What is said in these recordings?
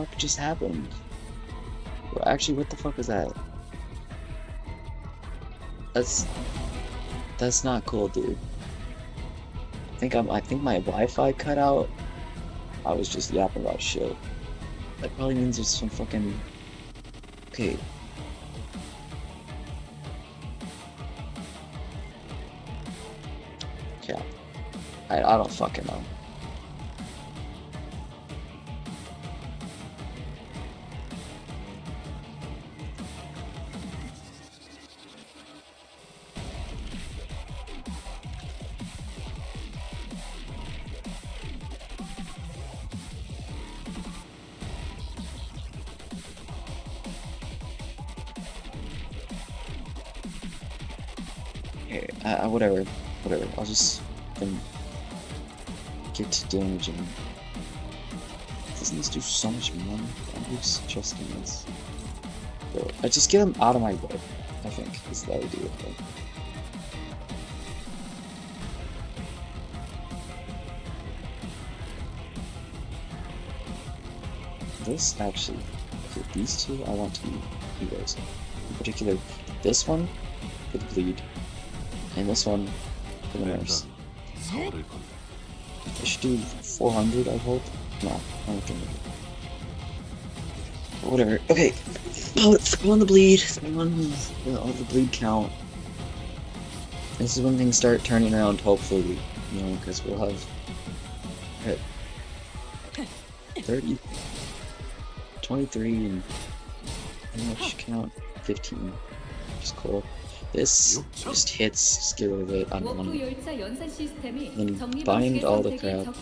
fuck just happened? Well, actually, what the fuck was that? That's not cool, dude. I think my Wi-Fi cut out. I was just yapping about shit. That probably means there's some fucking... Okay. Yeah. I don't fucking know. Whatever. I'll just then get to damaging. Doesn't this do so much more? I'm just trusting this. Bro, I just get them out of my way. I think is the idea. This actually, okay, these two I want to be heroes. In particular, this one for the bleed. And this one for the nurse. I should do 400, I hope. No, I don't think. Whatever. Okay. Oh, let's go on the bleed. All the bleed count. This is when things start turning around, hopefully. You know, because we'll have 30, 23, and how much count? 15. Just cool. This just hits, just get rid of it on one. Then bind all the crap. All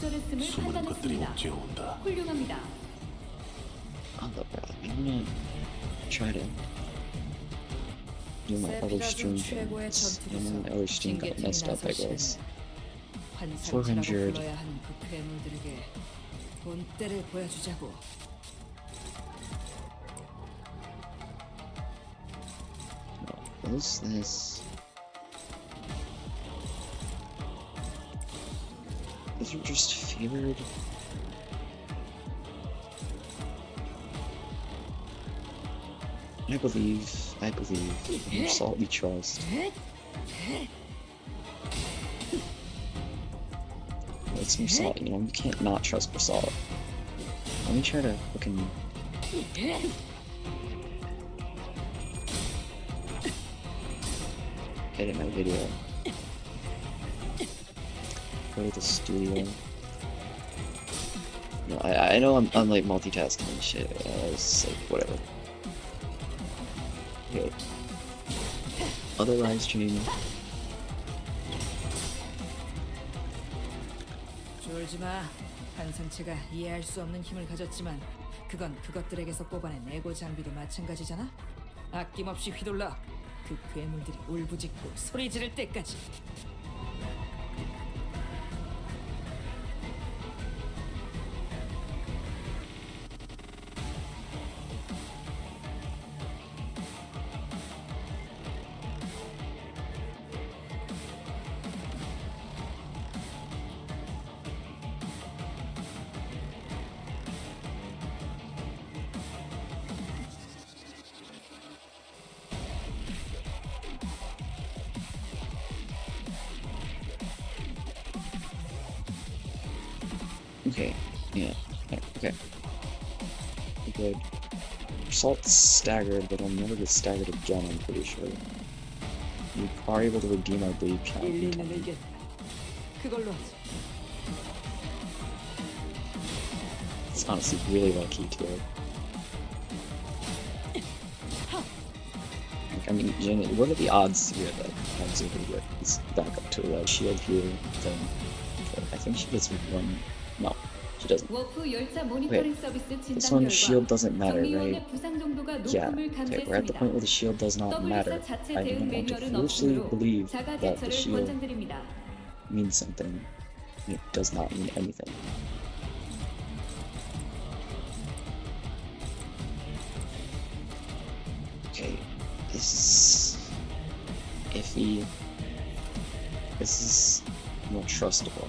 the crap. I'm gonna try to do my other stream things. And then my other stream got messed up, I guess. 400. What is this? These are just favored. I believe. In your salt we trust. It's more salt, you know, you can't not trust for salt. Let me try to fucking... edit my video. Go to the studio. No, I know I'm like multitasking and shit. It's like whatever. Okay. Other live stream. 졸지마. 한상체가 이해할 수 없는 힘을 가졌지만 그건 그것들에게서 뽑아낸 에고 장비도 마찬가지잖아. 아낌없이 휘둘러. 그 괴물들이 울부짖고 소리 지를 때까지. Okay, yeah, okay. Good. Salt's staggered, but I'll never get staggered again, I'm pretty sure. We are able to redeem our bleed count. It's honestly really lucky too. Like, I mean, generally, what are the odds here that I was able to get this back up to a red shield here? Then I think she gets one. No, she doesn't. Wait, this one shield doesn't matter, right? Yeah, okay, we're at the point where the shield does not matter. I don't want to foolishly believe that the shield means something. It does not mean anything. Okay, this is iffy. This is not trustable.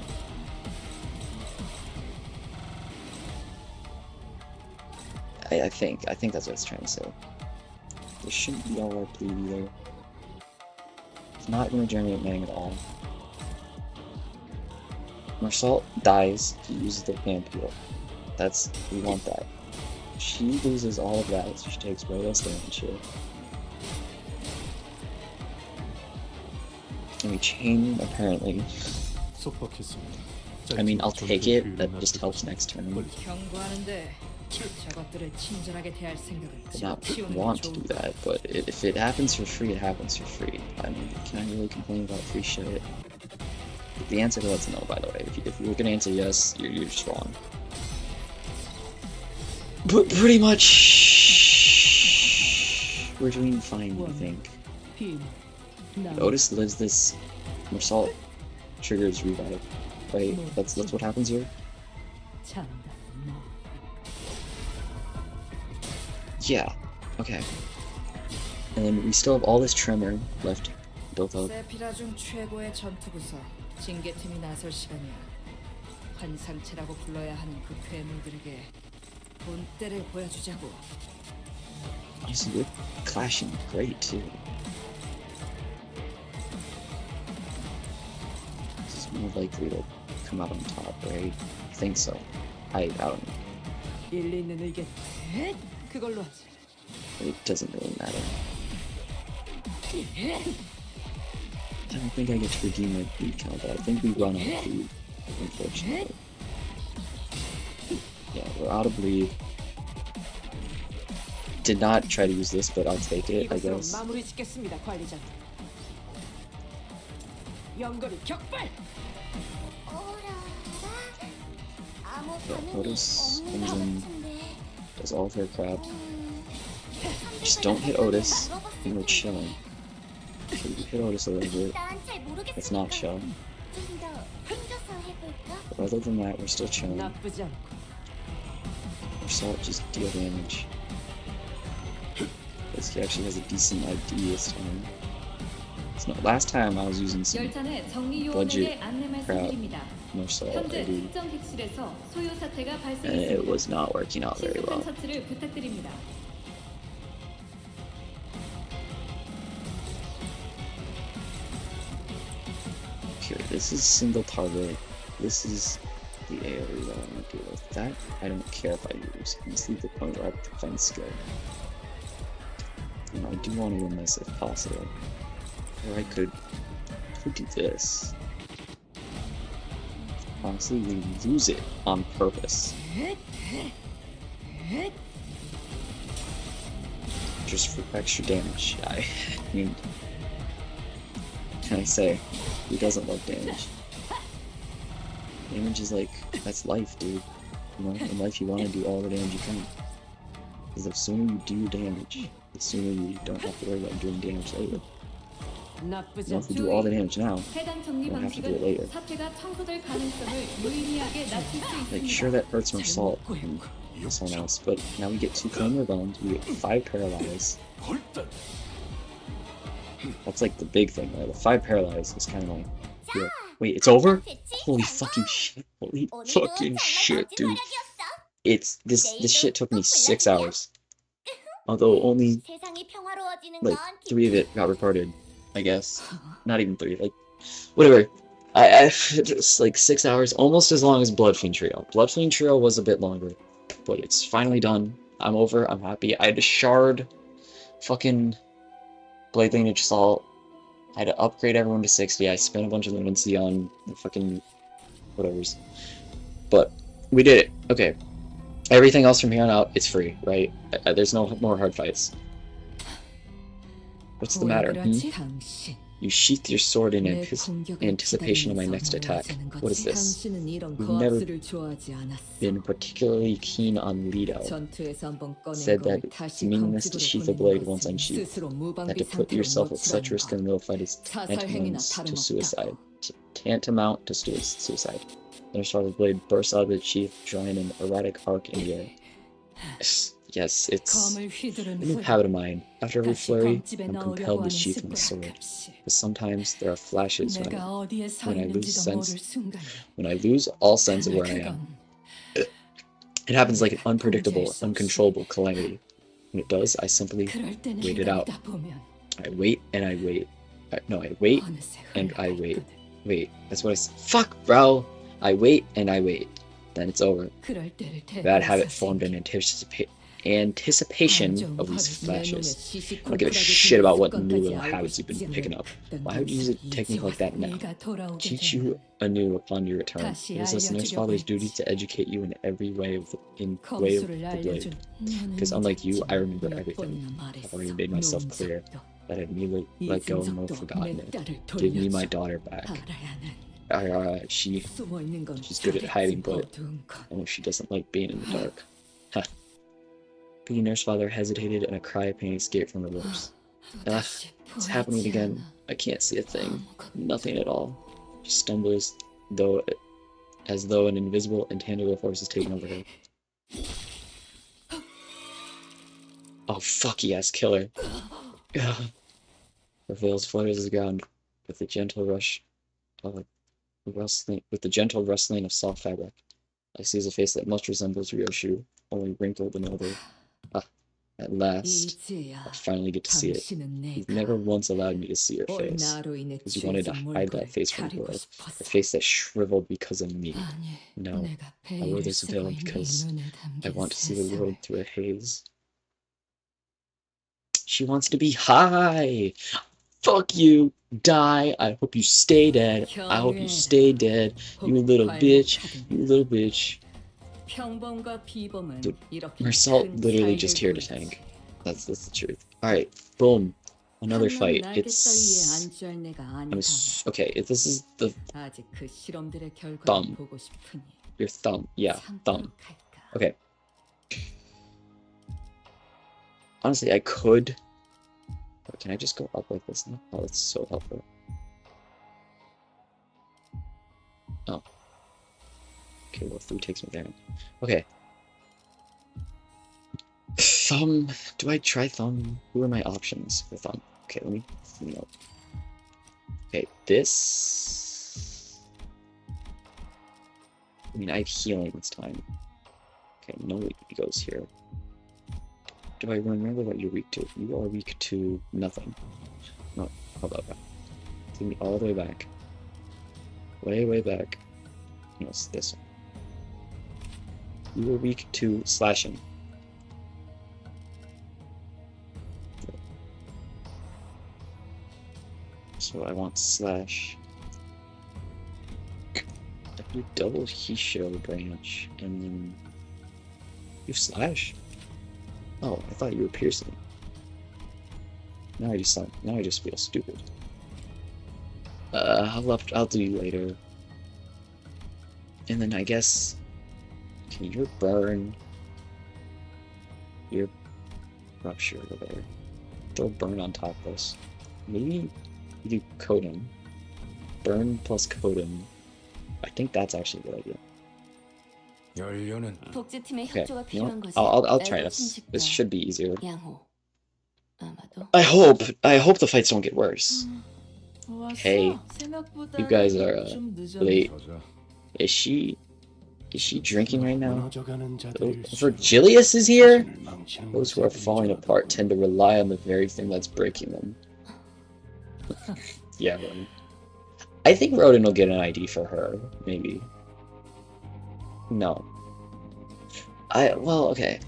I think that's what it's trying to say. This shouldn't be all our bleed either. It's not going to generate Mang at all. Marsault dies, he uses the Vampire. We want that. She loses all of that, so she takes way less damage here. And we chain, apparently. I mean, I'll take it, that just helps next turn. 경고하는데 저것들을 친절하게 대할 생각은 I not 지우는 게 want to 좋을 do that, but if it happens for free, it happens for free. I mean, can I really complain about free shit? The answer to that's no, by the way. If you're gonna answer yes, you're just wrong. But pretty much, we're doing fine, I think. Otis lives this. Marsault triggers revive, right? That's what happens here. Yeah. Okay. And then we still have all this tremor left built up. 세피라 중 최고의 전투 부서 징계팀이 나설 시간이야. 환상체라고 불러야 하는 그 괴물들에게 본때를 보여주자고. Honestly, we're clashing great too. This is more likely to come out on top, right? I think so. I don't know. 일리 있는 의견. 그걸로 하지. It doesn't really matter. I don't think I get to redeem my bleed count, but I think we run out of bleed, unfortunately. Yeah, we're out of bleed. Did not try to use this, but I'll take it, I guess. 마무리 짓겠습니다, 관리자. 연거리 격발. Yeah, Otis comes in, does all of her crap. Just don't hit Otis, and we're chilling. Okay, we hit Otis a little bit. Let's not chill. But other than that, we're still chilling. Marsault just deal damage. This he actually has a decent ID this time. So, last time I was using some budget crap Marsault ID, and it was not working out very well. Okay, this is single target. This is the area that I want to deal with. That I don't care if I use. Honestly, the point where I have defense skill. And I do want to win this if possible. Or I could do this. Honestly, we lose it on purpose. Just for extra damage. I mean, what can I say? Who doesn't love damage? Damage is like, that's life, dude. You know, in life you want to do all the damage you can. Because the sooner you do damage, the sooner you don't have to worry about doing damage later. You know, if we do all the damage now, we don't have to do it later. Like, sure that hurts Marsault and someone else, but now we get 2 Claymore Bones, we get 5 Paralyze. That's like the big thing, right? The 5 Paralyze is kind of like, yeah. Wait, it's over? Holy fucking shit. Holy fucking shit, dude. This shit took me 6 hours. Although only, like, 3 of it got recorded, I guess. Not even 3, like, whatever. It's like 6 hours, almost as long as Bloodfiend Trio. Bloodfiend Trio was a bit longer, but it's finally done. I'm over, I'm happy. I had to shard fucking Blade Lineage Assault. I had to upgrade everyone to 60. I spent a bunch of leniency on the fucking whatevers. But we did it. Okay. Everything else from here on out, it's free, right? There's no more hard fights. What's the matter? You sheath your sword in anticipation of my next attack. What is this? You've never been particularly keen on Leto. Said that it's meaningless to sheath a blade once unsheathed. That to put yourself at such risk in the middle fight is tantamount to suicide. Tantamount to suicide. Then the blade bursts out of its sheath, drawing an erratic arc in the air. Yes, it's a new habit of mine. After every flurry, I'm compelled to sheath my sword. But sometimes there are flashes when I lose all sense of where I am. It happens like an unpredictable, uncontrollable calamity. When it does, I simply wait it out. I wait and I wait. No, I wait and I wait. Wait, that's what I said. Fuck, bro! I wait and I wait. Then it's over. Bad habit formed in anticipation of these flashes. I don't give a shit about what new little habits you've been picking up. Why would you use a technique like that now? Teach you anew upon your return. It is this nurse father's duty to educate you in every way of the blade. Because unlike you, I remember everything. I've already made myself clear that I neither let go nor forgotten it. Give me my daughter back. She's good at hiding, but I know she doesn't like being in the dark. Huh. The nurse father hesitated, and a cry of pain escaped from her lips. It's happening again. I can't see a thing. Nothing at all. She stumbles, as though an invisible, intangible force is taking over her. Oh, fuck yes, kill her. Her veils flutters to the ground with the gentle rustling of soft fabric. I see a face that much resembles Ryoshu, only wrinkled and older. At last, I finally get to see it. You've never once allowed me to see your face, because you wanted to hide that face from the world, a face that shriveled because of me. No, I wore this veil because I want to see the world through a haze. She wants to be high! Fuck you! Die! I hope you stay dead! I hope you stay dead! You little bitch! You little bitch! Dude, Marcel literally just here to tank. That's the truth. Alright, boom. Another fight. It's... okay, if this is the... thumb. Your thumb. Yeah, thumb. Okay. Honestly, I could... oh, can I just go up like this now? Oh, that's so helpful. Oh. Okay, well, 3 takes me there. Okay. Thumb. Do I try thumb? Who are my options for thumb? Okay, let me... no. Okay, this... I mean, I have healing this time. Okay, no goes here. Do I remember what you're weak to? You are weak to nothing. No, hold up. Take me all the way back. Way back. No, it's this one. You are weak to slashing. So I want slash. I do double Hisho branch, and then you slash. Oh, I thought you were piercing. Now I just feel stupid. I'll do you later. And then I guess, can you burn? Your rupture over there. Throw burn on top of this. Maybe you do coding. Burn plus coding. I think that's actually a good idea. Okay, you know what? I'll try this. This should be easier. I hope the fights don't get worse. Hey, you guys are late. Is she drinking right now? Virgilius is here? Those who are falling apart tend to rely on the very thing that's breaking them. Yeah, Rodin. I think Rodin will get an ID for her, maybe. No. Well, okay.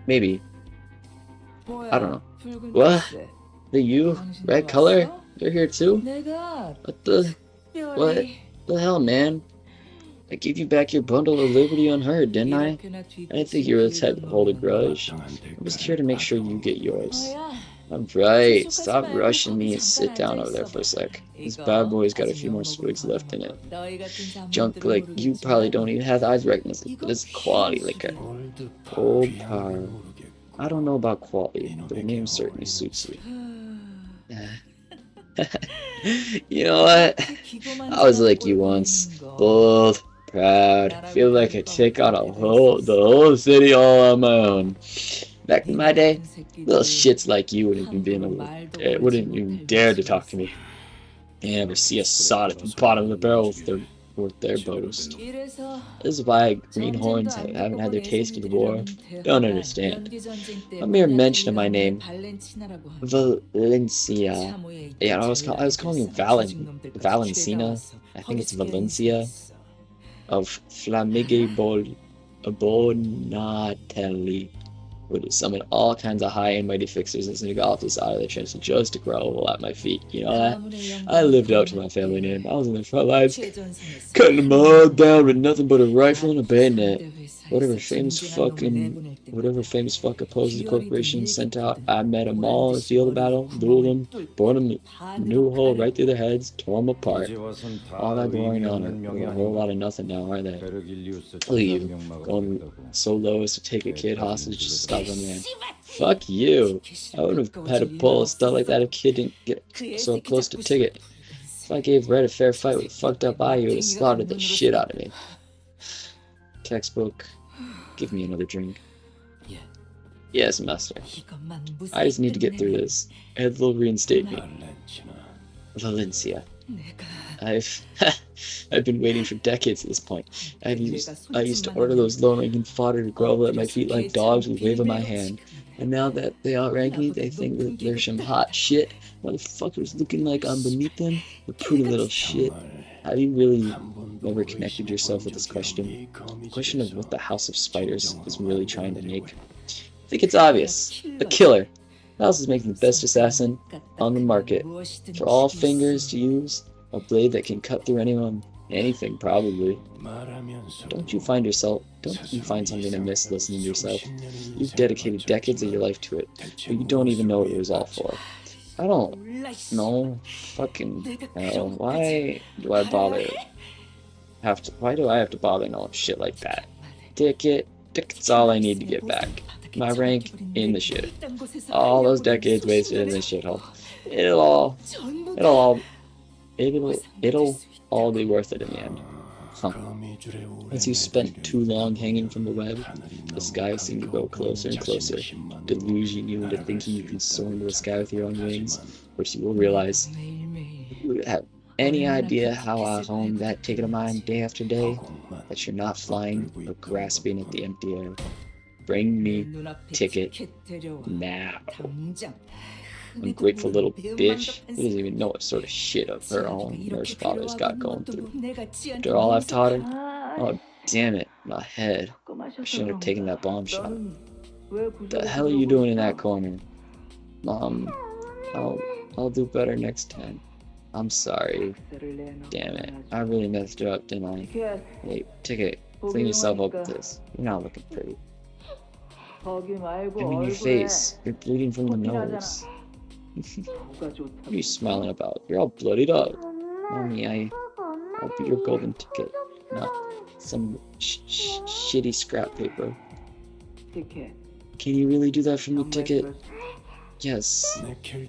Maybe. I don't know. What? You? Red color? You're here too? What the hell, man? I gave you back your bundle of liberty unheard, didn't I? I didn't think you were the type to hold a grudge. I'm just here to make sure you get yours. Alright, stop rushing me and sit down over there for a sec. This bad boy's got a few more swigs left in it. Junk like you probably don't even have the eyes recognized, but it's quality liquor. Old power. I don't know about quality, but the name certainly suits you. You know what? I was like you once. Bold, proud, feel like I take on the whole city all on my own. Back in my day, little shits like you wouldn't even dare to talk to me. You never see a sod at the bottom of the barrel worth their boast. This is why greenhorns haven't had their taste of the war. Don't understand. A mere mention of my name, Valencia. Yeah, I was calling it Valencina. I think it's Valencia. Of Flamigibol Bonatelli would summon all kinds of high and mighty fixers and Senegaltis out of their chest just to grovel at my feet. You know that? I lived up to my family name. I was in the front lines, cutting them all down with nothing but a rifle and a bayonet. Whatever famous fuck opposing corporation sent out, I met them all in the field of battle, dueled them, bored them a new hole right through their heads, tore them apart. All that glory and honor, a whole lot of nothing now, are they? Look at you, going so low as to take a kid hostage to stop a man. Fuck you! I wouldn't have had to pull a stuff like that if a kid didn't get so close to Ticket. If I gave Red a fair fight with a fucked up eye, he would have slaughtered the shit out of me. Textbook. Give me another drink. Yes, master. I just need to get through this. Ed will reinstate me. Valencia. I've been waiting for decades at this point. I used to order those low-ranking fodder to grovel at my feet like dogs with a wave of my hand. And now that they outrank me, they think that they're some hot shit. Motherfuckers looking like I'm beneath them. The pretty little shit. Have you really ever connected yourself with this question? The question of what the House of Spiders is really trying to make? I think it's obvious. A killer. The House is making the best assassin on the market. For all fingers to use, a blade that can cut through anything probably. Don't you find something to miss listening to yourself? You've dedicated decades of your life to it, but you don't even know what it was all for. I don't know. Fucking hell. Why do I have to bother knowing shit like that? Ticket's all I need to get back. My rank in the shit. All those decades wasted in this shithole. It'll all be worth it in the end. Huh. As you spent too long hanging from the web, the sky seemed to grow closer and closer, deluging you into thinking you can soar into the sky with your own wings, which you will realize. You have any idea how I own that ticket of mine day after day? That you're not flying or grasping at the empty air. Bring me Ticket now. Ungrateful little bitch. Who doesn't even know what sort of shit of her own nurse father's got going through. After all I've taught her? Oh, damn it. My head. I shouldn't have taken that bomb shot. What the hell are you doing in that corner? Mom, I'll do better next time. I'm sorry. Damn it. I really messed her up, didn't I? Hey, Ticket, clean yourself up with this. You're not looking pretty. I mean, your face. You're bleeding from the nose. What are you smiling about? You're all bloodied up. Mommy, I'll be your golden ticket. Not some shitty scrap paper. Can you really do that for me, Ticket? Yes.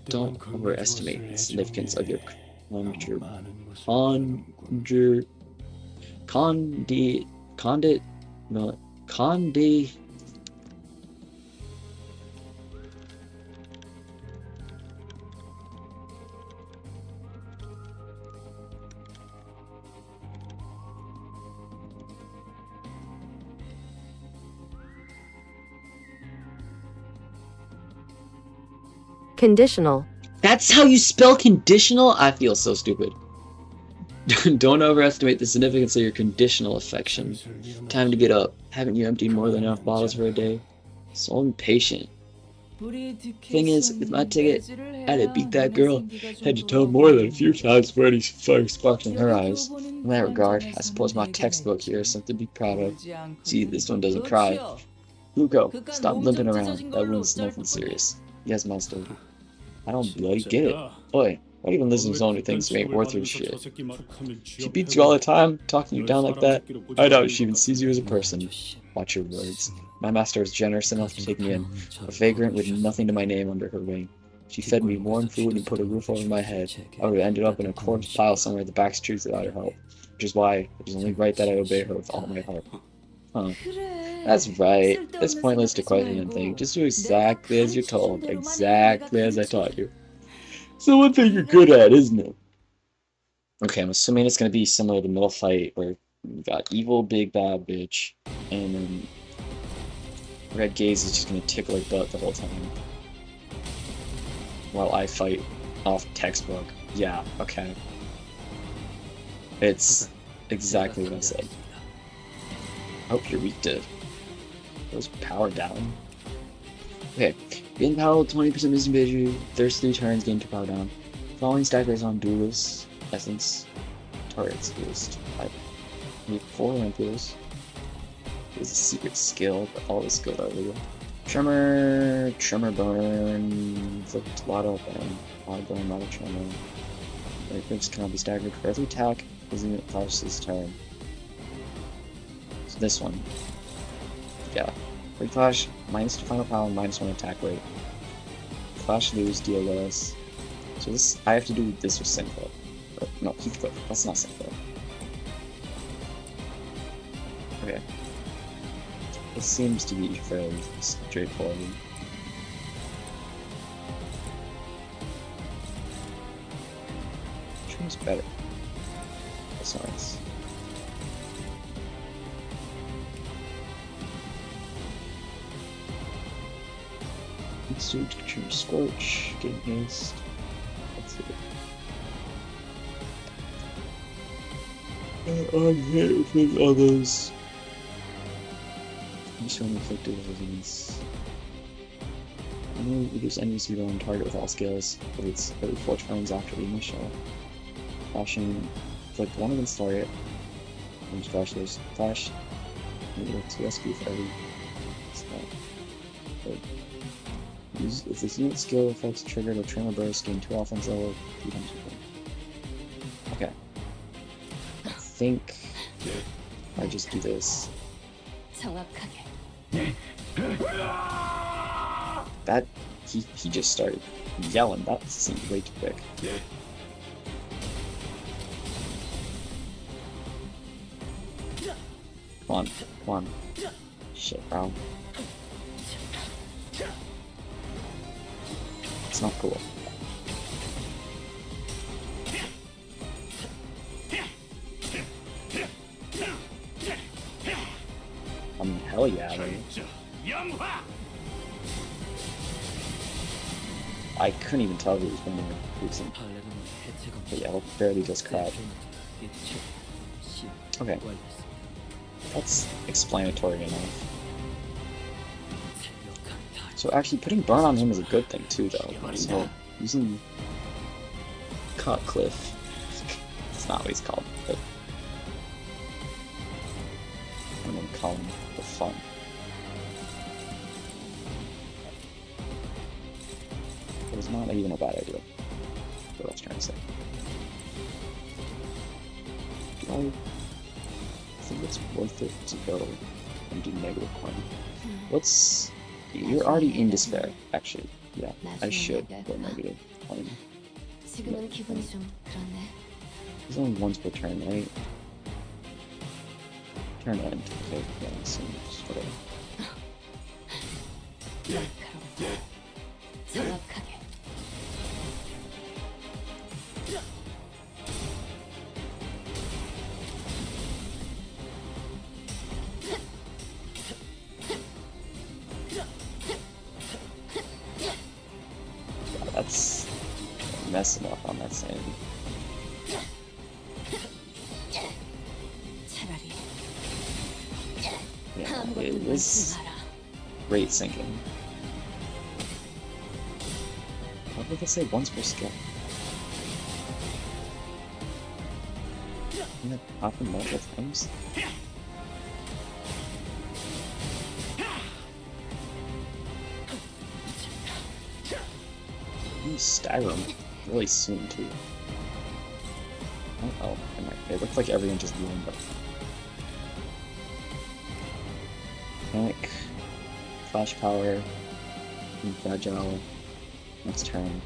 Don't overestimate the significance of your Conditional. That's how you spell conditional? I feel so stupid. Don't overestimate the significance of your conditional affection. Time to get up. Haven't you emptied more than enough bottles for a day? So impatient. Thing is, with my ticket, I had to beat that girl head to toe more than a few times for any fire sparked in her eyes. In that regard, I suppose my textbook here is something to be proud of. See, this one doesn't cry. Luko, stop limping around. That one's nothing serious. Yes, master. I don't bloody get it. Boy, why even listen to someone who thinks you ain't worth your shit? She beats you all the time, talking you down like that. I doubt she even sees you as a person. Watch your words. My master is generous enough to take me in, a vagrant with nothing to my name under her wing. She fed me warm food and put a roof over my head. I would have ended up in a corpse pile somewhere at the back streets without her help. Which is why it is only right that I obey her with all my heart. Huh. That's right. It's pointless to question anything. Just do exactly as you're told. Exactly as I taught you. It's the one thing you're good at, isn't it? Okay, I'm assuming it's gonna be similar to middle fight where we got evil big bad bitch, and then Red Gaze is just gonna tickle her butt the whole time. While I fight off textbook. Yeah, okay. It's exactly what I said. I hope you're weak to those power down. Okay. Gain power 20% missing victory. There's 3 turns, gain 2 power down. Following stack based on duelist essence. Turrets boost. I need 4 Olympias. There's a secret skill, but all the skills are legal. Tremor burn, flipped lotto burn, lotto burn, lotto tremor. Earthquakes cannot be staggered for every attack. Isn't it flash this turn? So this one. Yeah. Free flash, -2 final power, -1 attack rate. Flash lose, deal less. So this, I have to do this with Synchro. No, Heathcliff. That's not Synchro. Okay. This seems to be fairly straightforward. Which one's better? That's nice. Let's do Extreme Scorch, Getting Haste. Let's see. I'm hit with others. Show inflicted resilience. I know reduce enemies to be on target with all skills, but it's every 4 turns after the initial. Flashing, inflict 1 against target. And just flash those. Flash. And you 2 SP for every spell. If this unit skill effects triggered a tremor burst, gain 2 offense level, 3 times per. Okay. I think I just do this. That he just started yelling. That seemed way too quick. Come on. Shit, bro. It's not cool. Hell yeah, man. I couldn't even tell who was going to do something. But yeah, it barely just crap. Okay. That's explanatory enough. So actually, putting burn on him is a good thing too, though. So, using Cutcliffe. It's not what he's called, but I'm gonna call him for fun. It was not even a bad idea. What I was trying to say. Do I think it's worth it to go and do negative coin? What's... You're already in despair, actually. Yeah, I should go negative coin. There's only once per turn, right? Turn end. Okay, yeah, so just whatever. Yeah, that's messing up on that sand. Yeah, it was rate sinking. What did they say? Once per skill. Isn't it happen multiple times? You stagger them really soon too. Oh, it looked like everyone just warmed up. Panic, flash power, fragile, next turn.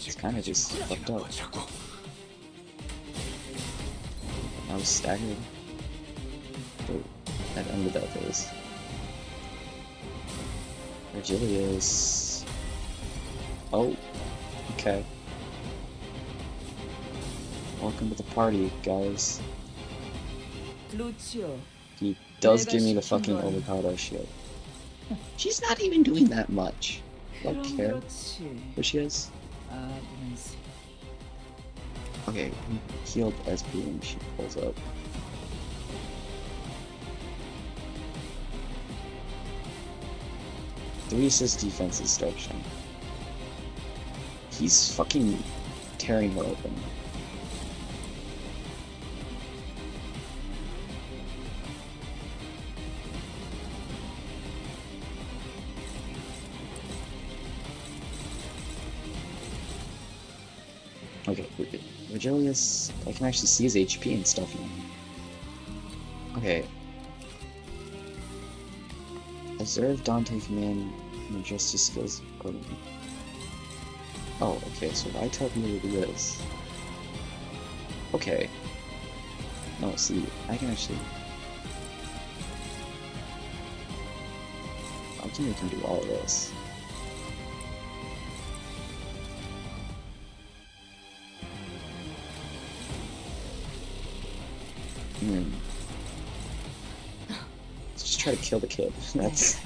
It's kind of just fucked up. was staggered. Oh, that ended that phase. Virgilius. Oh, okay. Welcome to the party, guys. 루치오, He does 내가 give me the 시킨 fucking 건- avocado shield. She's not even doing that much. I don't 그럼 care 그렇지. what she is. 아브런스. Okay, healed SP and she pulls up. Three assist defense is stretching. He's fucking tearing her open. Okay, Virgilius, I can actually see his HP and stuff now. Okay. Observe Dante command and adjust his skills accordingly. Oh, okay, so I tell people to do this. Okay. No, see, I can actually... I can make him do all of this. Just try to kill the kid. That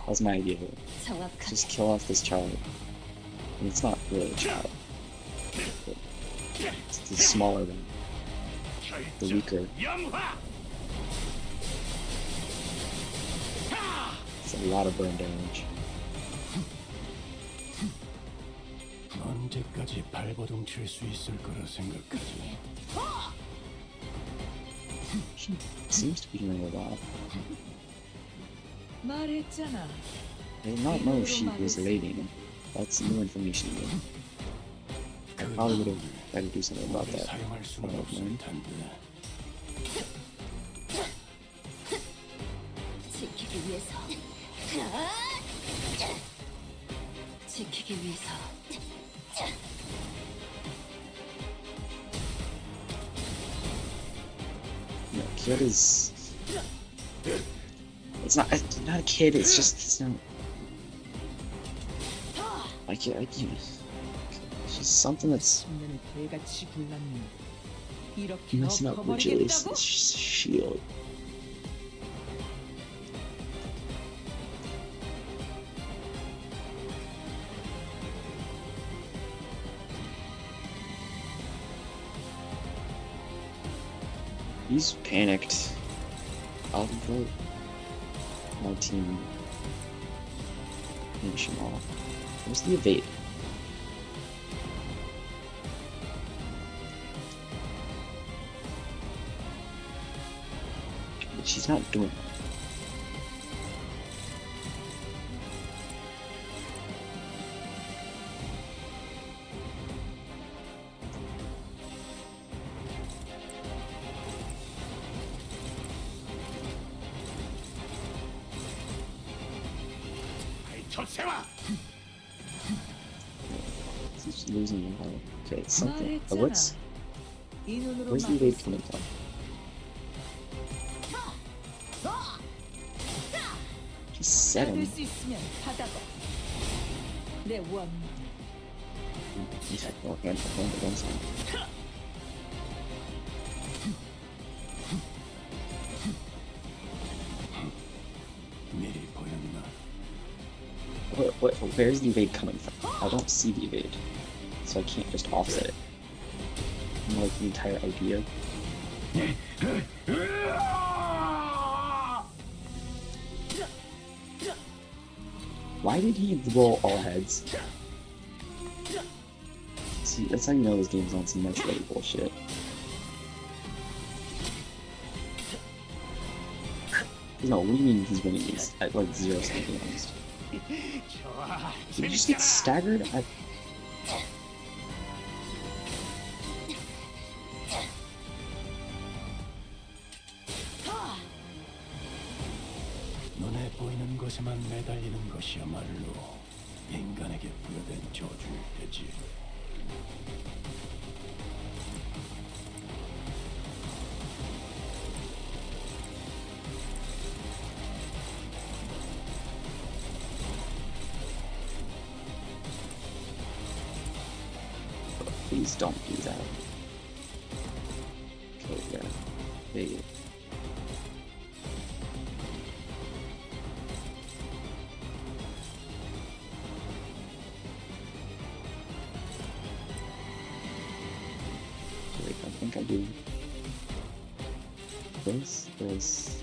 was my idea. Just kill off this child. And it's not really a child. It's the smaller one. The weaker. It's a lot of burn damage. 언제까지 발버둥 칠 수 있을 거라 생각하지? She seems to be doing a lot. 말했잖아. I did not know she was evading. That's new information to me. I probably would have had to do something about that. 사용할 수는 Oh, 없을 man. 텐데. 지키기 위해서. 지키기 위해서. No, kid is... It's not a kid, it's just... It's not... It's just something that's 10년을 개같이 굴렀는데 이렇게 messing up Virgilius' 엎어버리겠다고? shield. He's panicked. I'll vote my team finish him off. Where's the evade? She's not doing it. 젖새와! She's losing the heart. Okay, it's something. But what's... 이 눈으로 Where's the evade 막았어. coming from? She set 받을 him. 수 있으면 받아봐. 내 원. He's like, oh, hand against him. 미리 보였나? Where's the evade coming from? I don't see the evade. So I can't just offset it. You know, like the entire idea. Why did he roll all heads? See, that's how you know this game's on some much ready bullshit. No, what do you mean he's winning these at like 0 seconds? 좋아, Did you just get staggered? 눈에 보이는 것에만 매달리는 것이야말로 인간에게 부여된 저주일 테지. Please don't do that. Okay, yeah. They... Wait, I think I do this.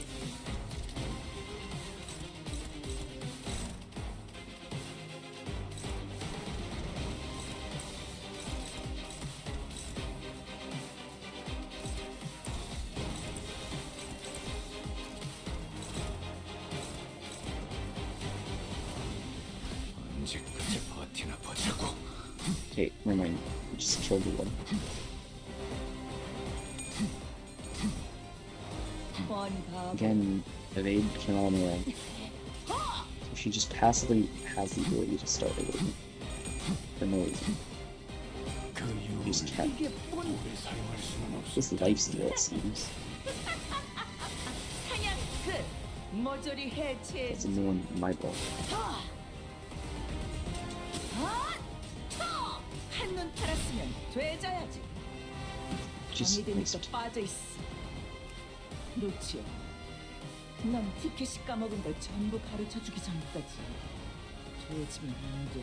언제까지 버티나 보자고. Okay, never mind. I just killed the one. 뻔히 다 Again, evade Kiramura. So she just passively has the ability to start evading. For no reason. 그 Just 유를 can't. 이게 뻔 오래 사용할 수는 없어. This life steal, it seems. 사냥 끝. 모조리 해체해. That's a new one in my book. 한눈 팔았으면 되져야지. Just 정이 makes 되니까 빠져 있어. 루치오, 넌 티켓이 까먹은 걸 전부 가르쳐주기 전까지 도와주면 안 돼.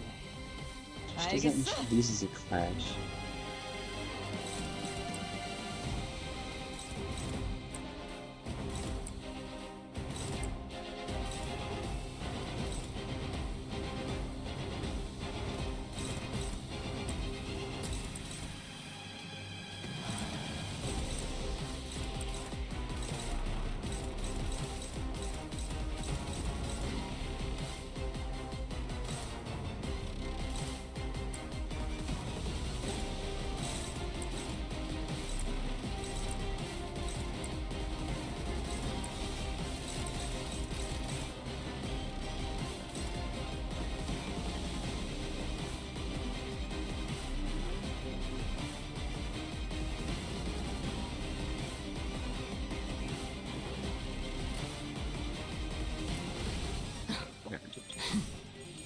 she doesn't when 알겠어? she loses a clash.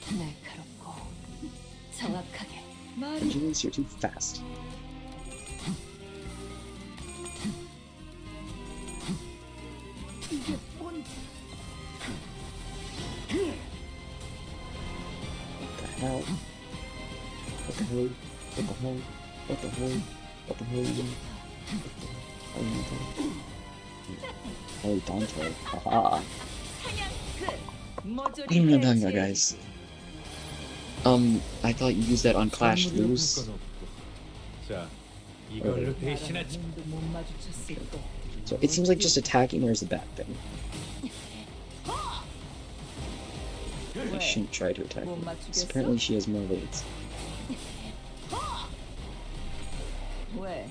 날카롭고 정확하게. 말이 Engines, you're too fast. 이게 뭔? What the hell? What the hell? What the hell? What the hell? What the hell? Oh, Dante. Haha. 사냥 끝. 모조리 Danga, 해체해. guys. I thought you used that on Clash Loose. 자, 이걸로 대신하지. 눈도 못 마주쳤을 거. So it seems like just attacking her is a bad thing. I shouldn't try to attack her. 'Cause apparently she has more weights. 왜?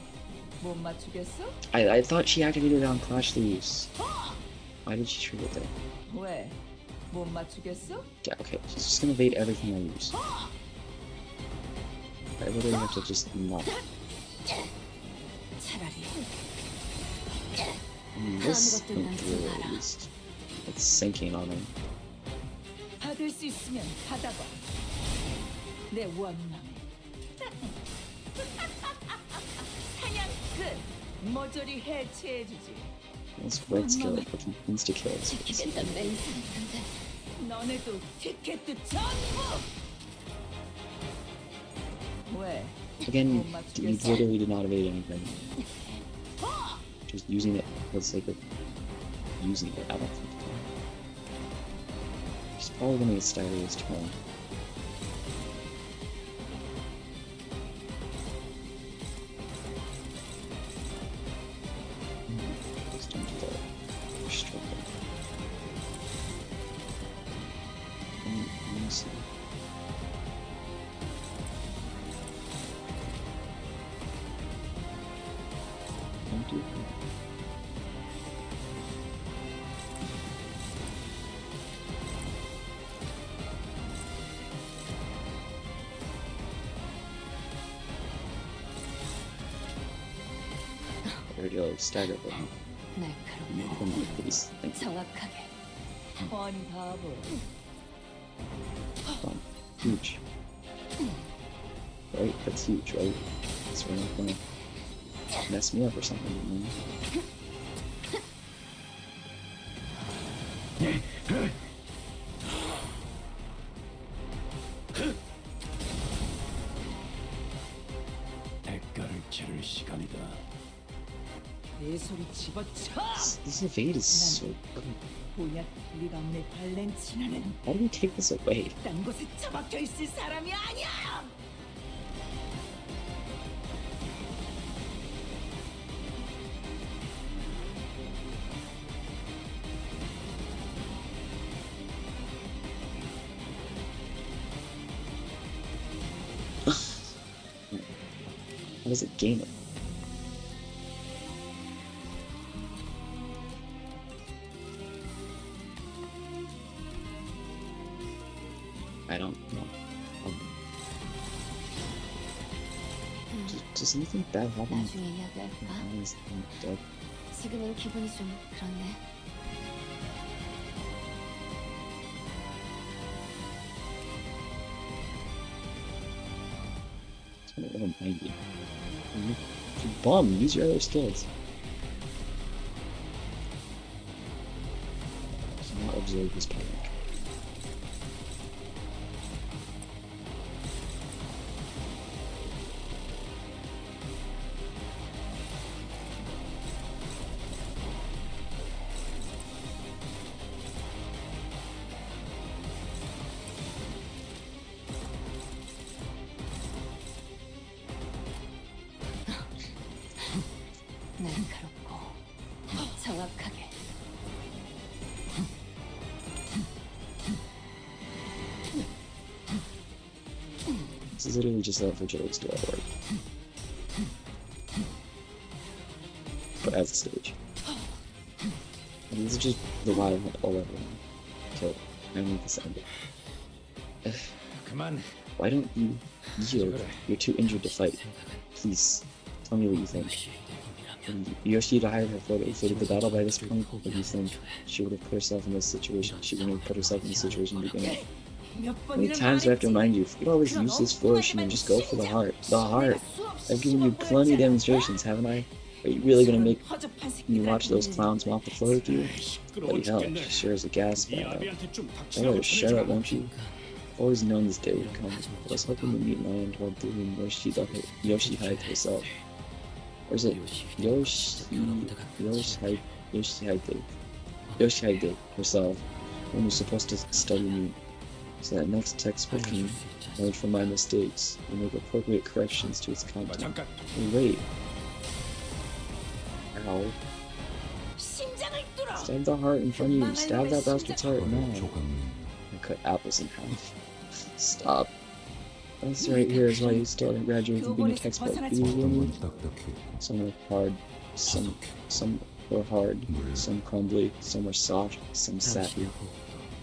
못 맞추겠어? I thought she activated it on Clash Loose. Why did she trigger that? 왜? 못 맞추겠어? Yeah, okay, she's just gonna evade everything I use. I literally have to just not. 차라리 This won't do it, at least. It's sinking on him. 받을 수 있으면 받아봐. 내 원망. 사냥 끝. 모조리 해체해주지. This red skill, fucking insta kills. 지키겠다는 맹세했는데 너네도 티켓도 전부. 왜? Again, you literally did not evade anything. Just using it for the sake of using it, I don't think. She's probably gonna get Stylius tomorrow. Just don't do that. You're struggling. Let me see. Don't do that. There we go, stagger button. 날카롭고 Come on, please. Thank you. 정확하게. 뻔히 바보. Fun. Huge. right? That's huge, right? So we're not gonna mess me up or something, you know? 대가를 치를 시간이다. 내 소리 집어쳐. This evade is so good. 본약 리감의 발렌티나는 How do we take this away? 딴 곳에 처박혀 있을 사람이 아니야. How does it gain it? I don't know. Does anything bad happen? 나중에 이야기할까? Dead? 지금은 기분이 좀 그렇네. It's only level 90. You bum, use your other skills. Do not observe this panic. 날카롭고 정확하게. This is literally just that Vigilance do all work. But as a stage. And these are just the wild all over. Okay, I need this end. 그만. Why don't you yield? You're too injured to fight. Please, tell me what you think. Yoshida hired her for the battle by this point, but you think she would have put herself in this situation? She wouldn't have put herself in this situation to begin with. How many times do I have to remind you? Forget all this useless flourishing and just go for the heart. The heart! I've given you plenty of demonstrations, haven't I? Are you really gonna make me watch those clowns mop the floor with you? Bloody hell, she sure is a gas bag. Oh, shut up, won't you? I've always known this day would come. I was hoping to meet my end while doing Yoshihide herself. Or is it Yoshihide herself, when you're supposed to study me? So that next textbook can learn from my mistakes and make appropriate corrections to its content. 잠깐. Hey, wait. Ow. Stab the heart in front of you. Stab that bastard's heart now. I cut apples in half. Stop. This right here is why you still didn't graduate from being a textbook. Do you hear me? Some are hard, some were hard, some crumbly, some were soft, some sappy.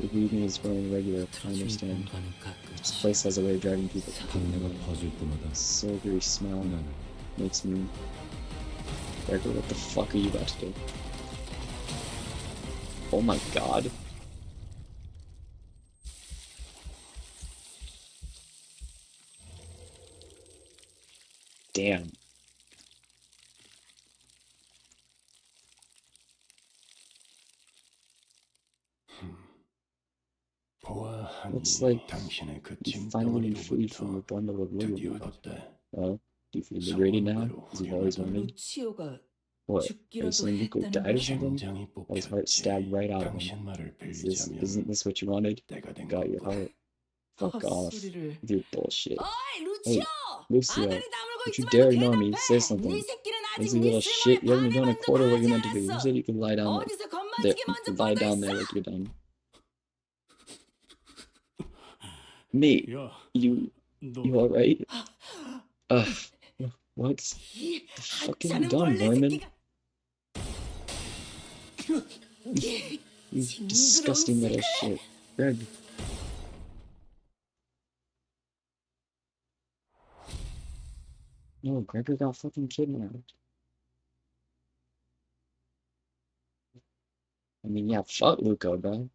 The reading is growing regular, I understand. This place has a way of driving people to pain. Silvery smell makes me... Gregor, what the fuck are you about to do? Oh my god. Damn. Looks like you finally been freed from your bundle of liberty. Well, do you feel liberated now, as you've always wanted? 루치오가 What? Are you saying Luco died or something? Or his heart stabbed right out of him? Isn't this what you wanted? You got your heart. Fuck off. 헛소리를. With your bullshit. 어이 Hey, 루치오! Lucio, 아가리 다물고 don't you 있지 dare 말고 ignore me. 대답해! Say something. 네 새끼는 아직 Lazy 네 little shit, you haven't even done a 방해만도 quarter of what you're meant 하지 to do. You 않았어. said you could lie down 어디서 there. 건만지게 먼저 Lie down there like you're done. Mate, you alright? What? 이 The fuck have you 하찮은 done, 벌레 Norman? 새끼가. You disgusting little shit. Greg. No, Gregor got fucking kidnapped. I mean, yeah, fuck Luco, bro.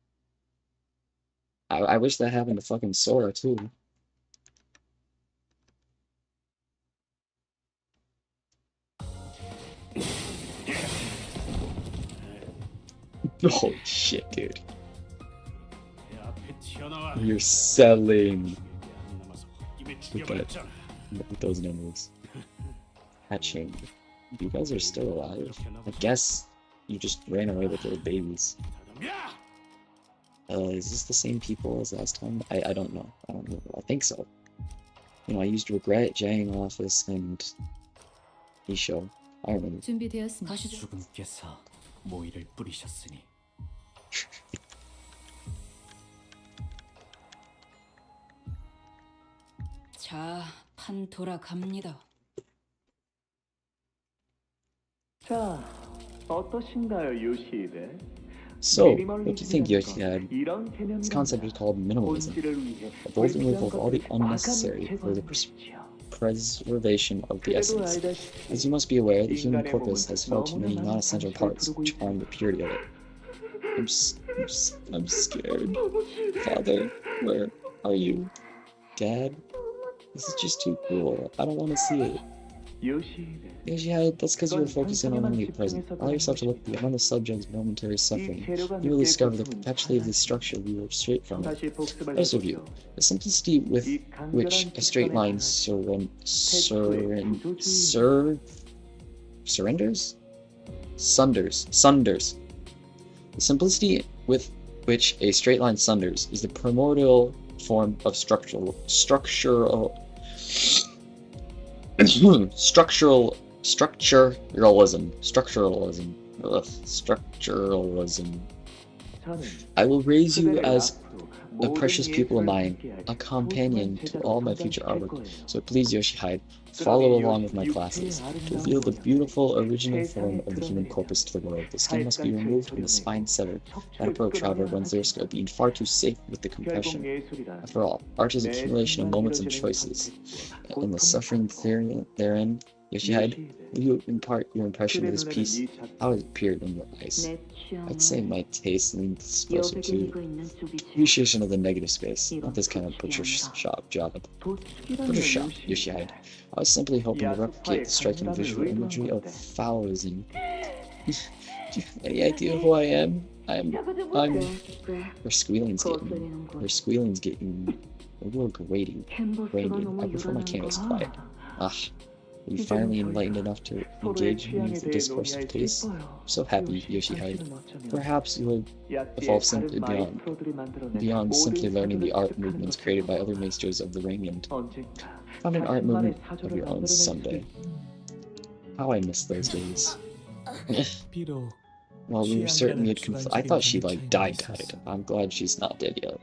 I wish that happened to fucking Sora, too. Holy shit, dude. 내 앞에 튀어나와. You're selling 안 남아서 헛김에 with 죽여버렸잖아. those numbers. Hatching. You guys are still alive? I guess you just ran away with little babies. 사람이야. Is this the same people as last time? I don't know. I don't know. I think so. You know, I used Regret, Jang Office, and Isho. I remember. 준비되었습니다. 죽음께서 모이를 뿌리셨으니 자, 판 돌아갑니다. 자, 어떠신가요, 요시히데? So, what do you think, Yoshihide? This concept is called minimalism. Both remove all the unnecessary for the preservation of the essence. As you must be aware, the human corpus has far too many non-essential parts which harm the purity of it. I'm scared. Father, where are you? Dad? This is just too cruel. I don't want to see it. Yoshihide, that's because you were focusing on only the present. Allow yourself to look beyond the subject's momentary suffering. You will discover the complexity of the structure we were straight from it. Let's review. The simplicity with which a straight line sunders. The simplicity with which a straight line sunders is the primordial form of structuralism. I will raise you as a precious pupil of mine, a companion to all my future artwork. So please, Yoshihide, follow along with my classes. To reveal the beautiful original form of the human corpus to the world, the skin must be removed and the spine severed. That approach, however, runs the risk of being far too safe with the compression. After all, art is accumulation of moments and choices. In the suffering therein, Yoshihide, will you impart your impression of this piece? How it appeared in your eyes? I'd say my taste leans closer to appreciation of the negative space, not this kind of butcher shop job. Butcher shop, Yoshihide. I was simply hoping to replicate the striking visual imagery of Taoism. Do you have any idea who I am? Her squealing's getting a little grating. I prefer my candles quiet. Ah. Are you finally enlightened enough to engage me with the discourse of taste? I'm so happy, Yoshihide. Perhaps you will evolve simply beyond simply learning the art movements created by other masters of the Radiant. Found an art movement of your own someday. How I miss those days. 비록 Well, we were certainly I thought she died. I'm glad she's not dead yet.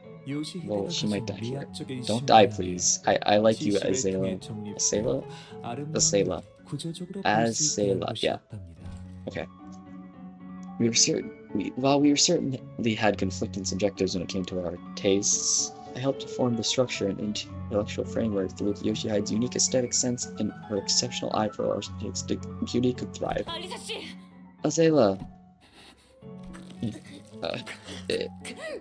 Well, she might die here. Don't die, please. I like you, Azela. Azela, yeah. Okay. We certainly had conflicting subjectives when it came to our tastes. I helped to form the structure and intellectual framework through which Yoshihide's unique aesthetic sense and her exceptional eye for artistic beauty could thrive. Azela. It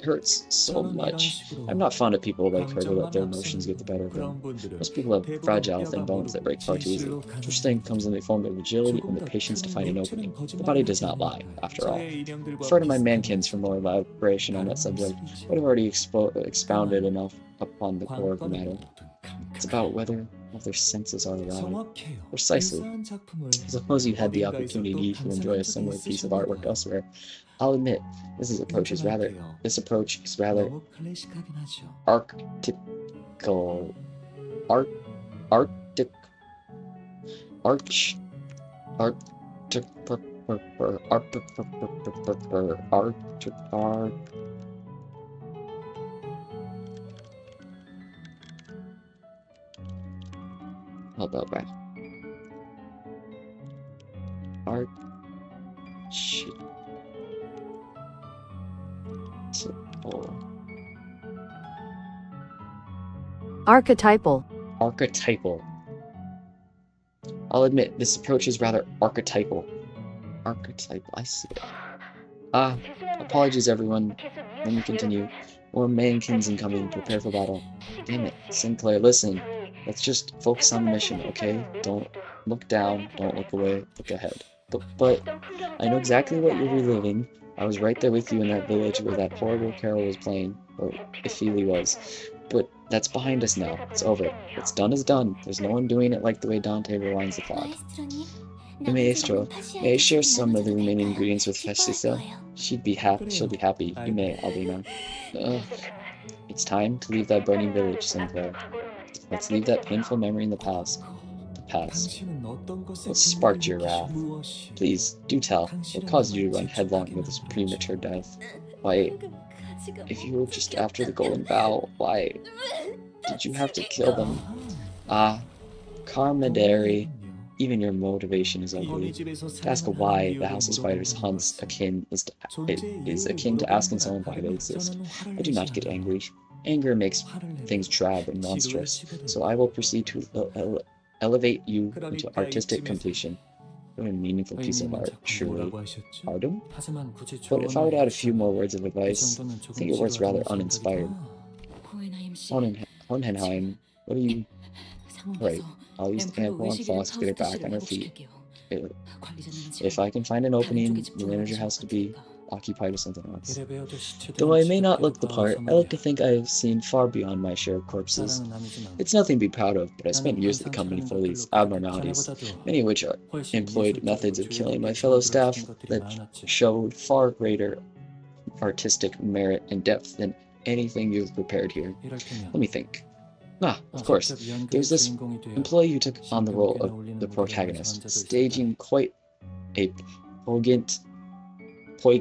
hurts so much. I'm not fond of people like her who let their emotions get the better of them. Most people have fragile, thin bones that break far too easily. True strength comes in the form of agility and the patience to find an opening. The body does not lie, after all. Refer to my mankins for more elaboration on that subject, but I've already expounded enough upon the core of the matter. It's about whether their senses are alive. Precisely. Suppose you had the opportunity to enjoy a similar piece of artwork elsewhere. I'll admit, this approach is rather archtypical. How about that? Archetypal. I'll admit, this approach is rather archetypal. I see it. Apologies everyone. Let me continue. More mankins incoming, prepare for battle. Damn it, Sinclair, listen. Let's just focus on the mission, okay? Don't look down, don't look away, look ahead. But I know exactly what you're reliving. I was right there with you in that village where that horrible Carol was playing, or if Feely was. But that's behind us now. It's over. What's done is done. There's no one doing it like the way Dante rewinds the clock. The Maestro, may I share some of the remaining ingredients with Festisa? She'll be happy. You may, Albina. It's time to leave that burning village, Sinclair. Let's leave that painful memory in the past. What sparked your wrath? Please, do tell. What caused you to run headlong into this premature death? Why, if you were just after the Golden Bough, why did you have to kill them? Ah, Carmaderi, even your motivation is ugly. To ask why the House of Spiders hunts is akin to asking someone why they exist. I do not get angry. Anger makes things drab and monstrous, so I will proceed to elevate you into artistic completion. What a meaningful piece of art, surely. Artem? But if I were to add a few more words of advice, I think your words rather uninspired. Hohenheim, what are you... Right, I'll use the ample on Fox to get her back on her feet. If I can find an opening, the manager has to be occupied with something else. Though I may not look the part, I like to think I have seen far beyond my share of corpses. It's nothing to be proud of, but I spent years at the company full of these abnormalities, many of which employed methods of killing my fellow staff that showed far greater artistic merit and depth than anything you've prepared here. Let me think. Of course, there's this employee who took on the role of the protagonist, staging quite a poignant play.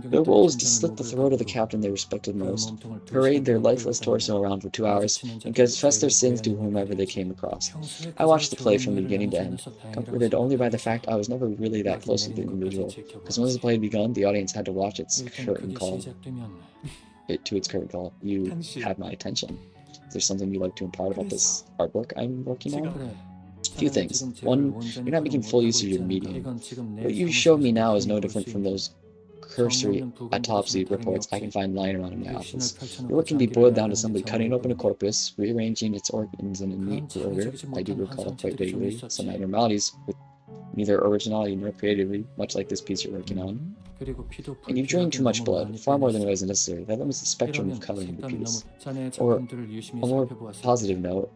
Their role is to slit the throat of the captain they respected most, parade their lifeless torso around for 2 hours, and confess their sins to whomever they came across. I watched the play from beginning to end, comforted only by the fact I was never really that close to the individual, because once the play had begun, the audience had to watch its curtain call. You had my attention. Is there something you'd like to impart about this artwork I'm working on? A few things. One, you're not making full use of your medium. What you show me now is no different from those cursory autopsy reports I can find lying around in my office. Your work can be boiled down to simply cutting open a corpus, rearranging its organs in a neat order. I do recall quite vaguely some abnormalities with neither originality nor creativity, much like this piece you're working on. And you've drained too much blood, far more than was necessary. That limits the spectrum of color in the piece. Or, a more positive note,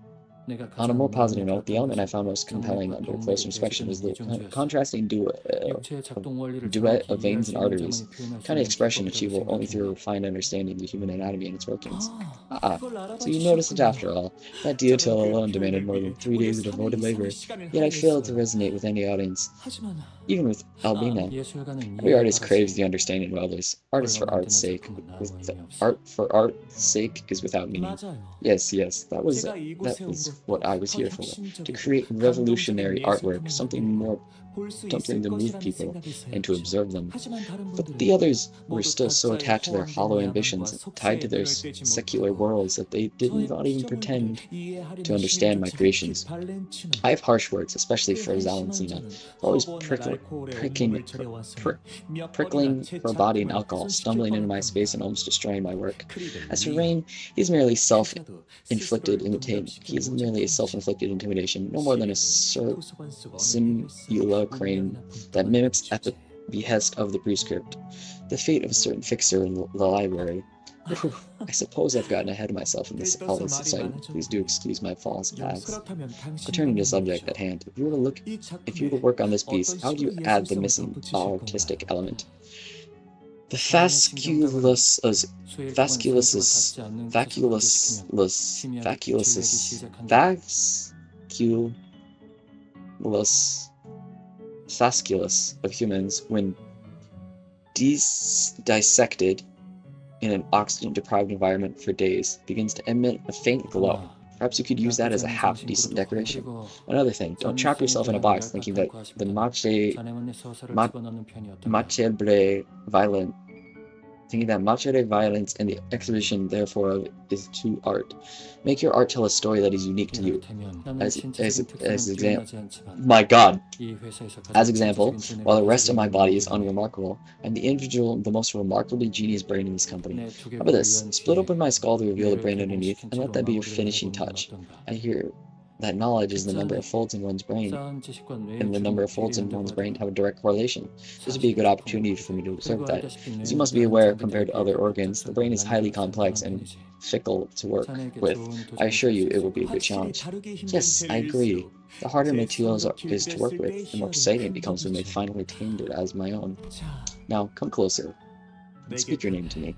on a more positive note, the element I found most compelling under close inspection was the contrasting duet of veins and arteries, kind of expression achievable only through a refined understanding of the human anatomy and its workings. So you noticed it after all. That detail alone demanded more than 3 days of devoted labor, yet I failed to resonate with any audience, even with Albina. Every artist craves the understanding of others. Art is for art's sake. Art for art's sake is without meaning. Yes, that was what I was here for, to create revolutionary artwork, something to move people and to observe them. But the others were still so attached to their hollow ambitions, tied to their secular worlds, that they did not even pretend to understand my creations. I have harsh words, especially for Zalencina, always prickling her body in alcohol, stumbling into my space and almost destroying my work. As for Rain, he is merely a self-inflicted intimidation, no more than a simulacrum that mimics at the behest of the prescript. The fate of a certain fixer in the library. I suppose I've gotten ahead of myself in all this excitement. Please do excuse my false paths. Returning to the subject at hand, if you were to work on this piece, how would you add the missing artistic element? The vacuousness of humans, when dissected in an oxygen-deprived environment for days, begins to emit a faint glow. Perhaps you could use that as a half-decent decoration. Another thing, don't trap yourself in a box thinking that the macabre violent thinking that machete violence and the exhibition, therefore, of is to art. Make your art tell a story that is unique to you. My God. As example, while the rest of my body is unremarkable, I'm the individual, the most remarkably genius brain in this company. How about this? Split open my skull to reveal the brain underneath, and let that be your finishing touch. I hear that knowledge is the number of folds in one's brain, and the number of folds in one's brain have a direct correlation. This would be a good opportunity for me to observe that. As you must be aware, compared to other organs, the brain is highly complex and fickle to work with. I assure you, it will be a good challenge. Yes, I agree. The harder materials is to work with, the more exciting it becomes when they finally tamed it as my own. Now, come closer, and speak your name to me.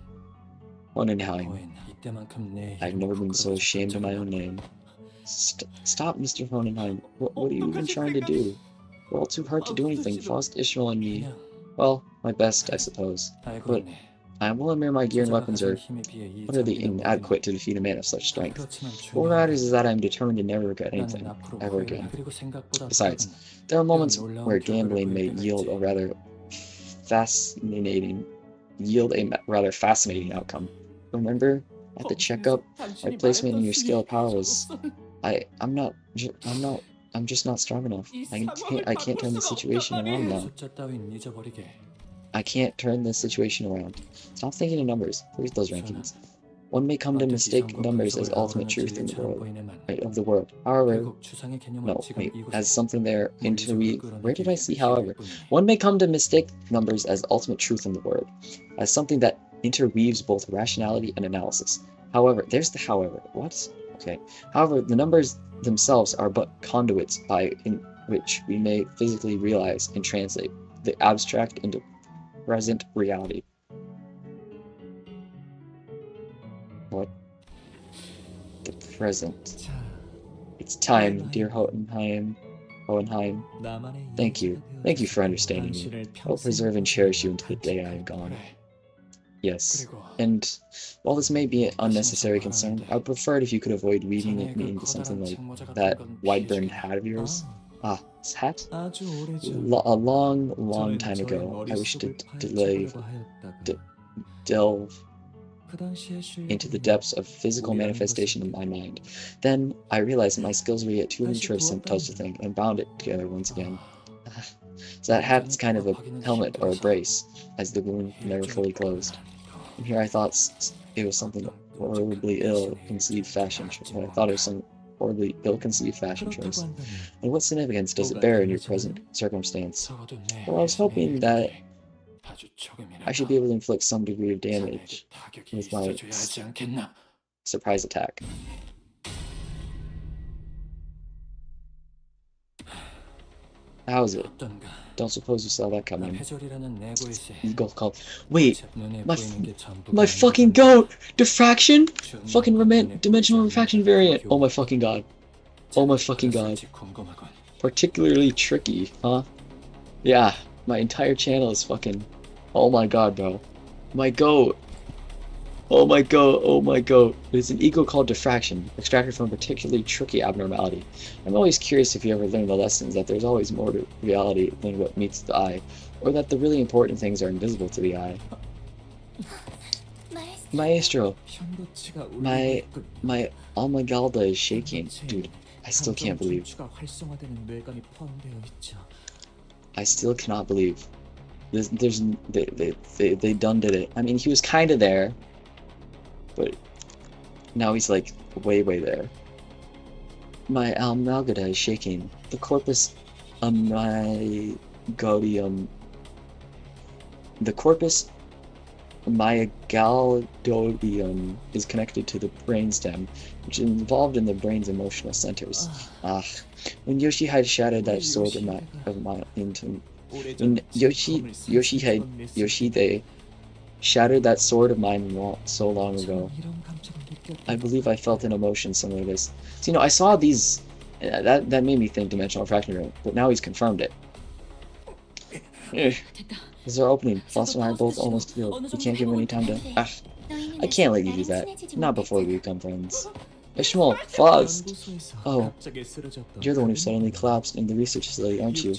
Hohenheim. I've never been so ashamed of my own name. Stop, Mr. Hohenheim. What are you even trying to do? We're all too hard to do anything. Faust, Ishmael, and me. Well, my best, I suppose. But I will admit my gear and weapons are utterly inadequate to defeat a man of such strength. What matters is that I am determined to never regret anything, ever again. Besides, there are moments where gambling may yield a rather fascinating outcome. Remember, at the checkup, my placement in your scale of power was... I'm just not strong enough. I can't turn the situation around now. I can't turn this situation around. Stop thinking in numbers. Forget those rankings. One may come to mistake numbers as ultimate truth in the world, of the world. However, no, wait, as something there interweave. Where did I see however? One may come to mistake numbers as ultimate truth in the world, as something that interweaves both rationality and analysis. However, there's the however. What? Okay. However, the numbers themselves are but conduits in which we may physically realize and translate the abstract into present reality. What? The present. It's time, dear Hohenheim. Thank you. Thank you for understanding me. I will preserve and cherish you until the day I am gone. Yes, and while this may be an unnecessary concern, I would prefer it if you could avoid weaving me into something like that wide-brimmed hat of yours. Ah, this hat? A long time ago, I wished to delve into the depths of physical manifestation in my mind. Then I realized that my skills were yet too immature to touch the thing, and bound it together once again. So that hat's kind of a helmet or a brace, as the wound never fully closed. And here I thought it was something horribly ill-conceived fashion choice. I thought it was some horribly ill-conceived fashion choice. And what significance does it bear in your present circumstance? Well, I was hoping that I should be able to inflict some degree of damage with my surprise attack. How is it? Don't suppose you saw that coming. Eagle call. Wait, my fucking goat! Diffraction? Fucking dimensional refraction variant. Oh my fucking god. Oh my fucking god. Particularly tricky, huh? Yeah, my entire channel is fucking... Oh my god, bro. My goat. Oh my goat, oh my goat. It is an ego called diffraction, extracted from a particularly tricky abnormality. I'm always curious if you ever learned the lessons that there's always more to reality than what meets the eye, or that the really important things are invisible to the eye. Maestro, my Almagalda is shaking. Dude, I still can't believe. I still cannot believe. They done did it. I mean, he was kind of there, but now he's like way there. My Almagalda is shaking. The corpus myagalium. The corpus myagalium is connected to the brainstem, which is involved in the brain's emotional centers. When Yoshihide shattered that sword when Yoshihide shattered that sword of mine so long ago, I believe I felt an emotion similar to this. So, you know, I saw these, that made me think dimensional refraction variant, but now he's confirmed it. This is our opening. Faust and I are both almost healed. We can't give him any time to... I can't let you do that. Not before we become friends. Ishmael, Faust! Oh, you're the one who suddenly collapsed in the research facility, aren't you?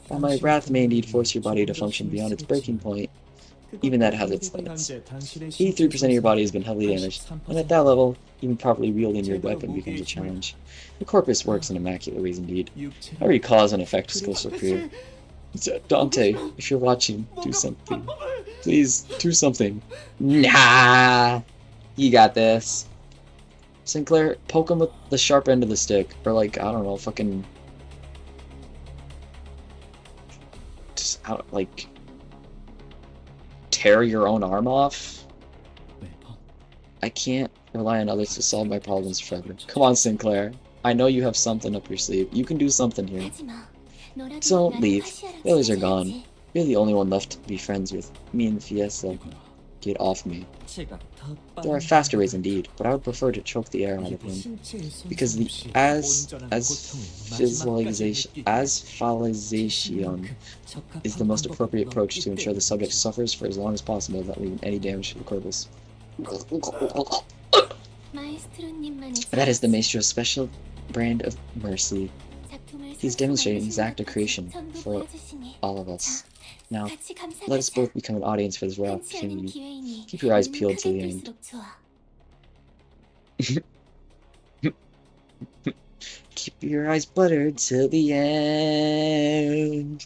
While my wrath may indeed force your body to function beyond its breaking point, Even that has its limits. 83% of your body has been heavily damaged, and at that level, even properly wielding your weapon becomes a challenge. The corpus works in immaculate ways indeed. Every cause and effect is crystal clear. Dante, if you're watching, do something. Please, do something. Nah! You got this. Sinclair, poke him with the sharp end of the stick. Or like, I don't know, fucking... Just, like... tear your own arm off? I can't rely on others to solve my problems forever. Come on, Sinclair. I know you have something up your sleeve. You can do something here. Don't leave. The others are gone. You're the only one left to be friends with. Me and Fiesta. Get off me. There are faster ways indeed, but I would prefer to choke the air out of him. Because the asphyxiation is the most appropriate approach to ensure the subject suffers for as long as possible without leaving any damage to the corpus. That is the Maestro's special brand of mercy. He's demonstrating his act of creation for all of us. Now, let us both become an audience for this rare opportunity. Keep your eyes peeled to the end. Keep your eyes buttered till the end.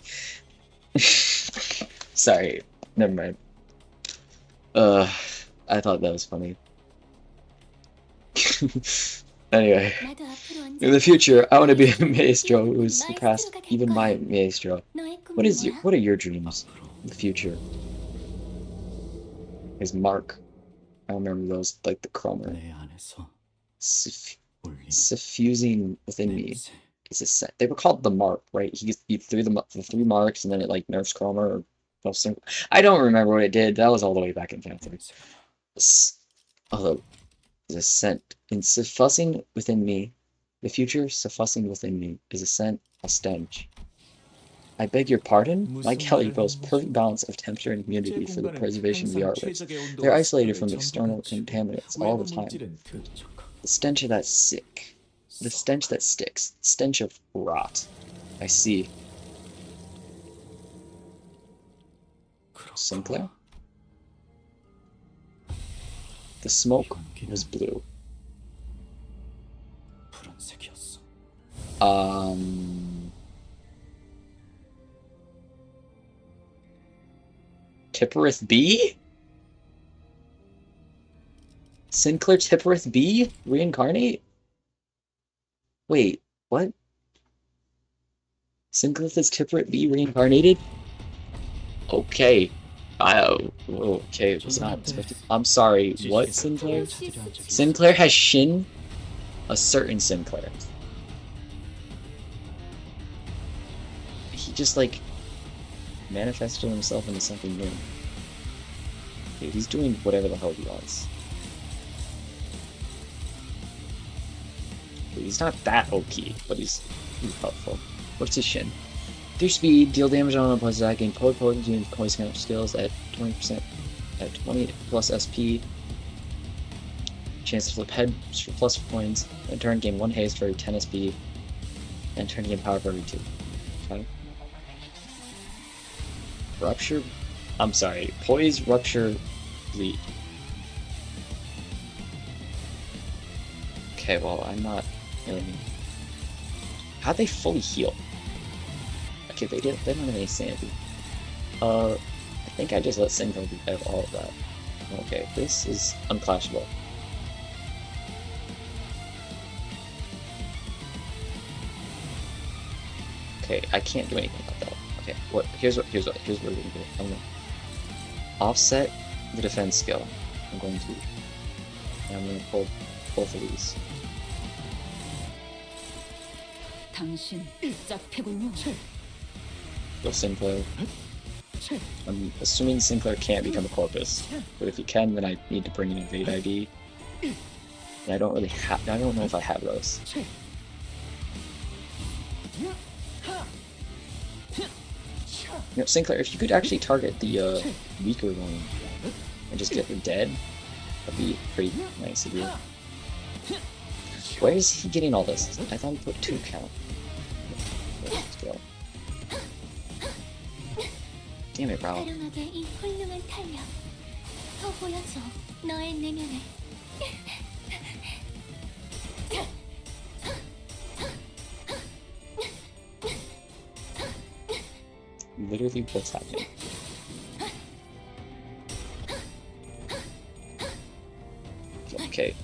Sorry, never mind. I thought that was funny. Anyway, in the future, I want to be a maestro who has surpassed even my maestro. What are your dreams in the future? Is Mark? I remember those, like the Cromer. Suffusing within me is a set. They were called the Mark, right? He threw the 3 marks, and then it like nerfs Cromer or something. I don't remember what it did. That was all the way back in Panther. Although, is a scent in suffusing within me. The future suffusing within me is a scent, a stench. I beg your pardon? My Kelly boasts perfect balance of temperature and humidity for the preservation of the artworks. They're isolated from external contaminants all the time. The stench of that sick. The stench that sticks. Stench of rot. I see. Sinclair? The smoke was blue. Tipperith B? Sinclair Tipperith B? Reincarnate? Wait, what? Sinclair is Tipperith B reincarnated? Okay. Okay, it was not expected. I'm sorry, what Sinclair? Sinclair has Shin? A certain Sinclair. He just, like, manifested himself into something new. Okay, he's doing whatever the hell he wants. Okay, he's not that OP, but he's helpful. What's his Shin? 3 speed, deal damage on opponent's attack, gain potency and poise counter skills at 20%, at 20 plus SP. Chance to flip head for plus points. And turn gain 1 haste for every 10 SP. And turn gain power for every 2. Okay. Rupture? I'm sorry. Poise, rupture, bleed. Okay, well, I'm not really... How'd they fully heal? Okay, they don't have any sanity. I think I just let Sinclair have all of that. Okay, this is unclashable. Okay, I can't do anything about that. Okay, here's what we're gonna do. I'm gonna offset the defense skill. I'm going to pull both of these. 당신 짝패군요. Go Sinclair. I'm assuming Sinclair can't become a corpus, but if he can, then I need to bring in Invade ID. And I don't really have. I don't know if I have those. You know, Sinclair, if you could actually target the weaker one and just get her dead, that'd be pretty nice of you. Where is he getting all this? I thought he put 2 count. Let's go. Damn it, Ralph. 가름하게 이 훌륭한 탄력. 더 보여줘. 너의 내면을. Literally, what's happening? Okay.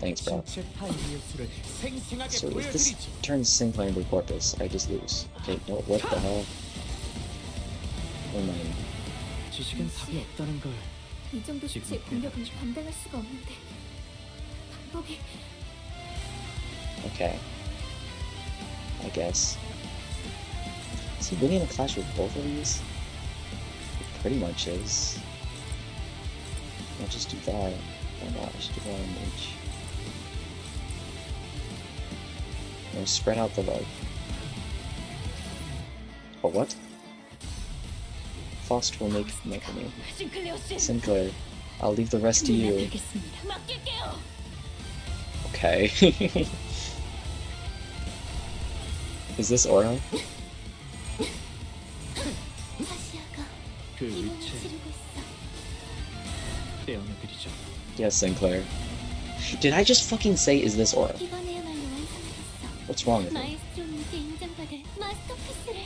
Thanks, bro. 신체 타입의 수를 생생하게 So if this 보여드리죠. turns Sinclair into Corpus, I just lose. Okay, no, what the hell? Oh my. 지식은 답이 없다는 걸. 이 정도 수치의 공격은 감당할 수가 없는데. 방법이 Okay. I guess. Is he winning a clash with both of these? It pretty much is. I'll just do that. Why not? I should do that on Mage. No, spread out the rug. Oh, what? Faust will make me. 싱클레어 씨. Sinclair, I'll leave the rest to you. 알겠습니다. 맡길게요. Okay. Is this Aura? 아시아가 그 이번을 위치에 지르고 있어. 떼어내드리죠. Yes, Sinclair. Did I just fucking say, is this Aura? 이번에야말로 완성하겠어. What's wrong with it? 마에스트로님께 인정받을 마스터피스를.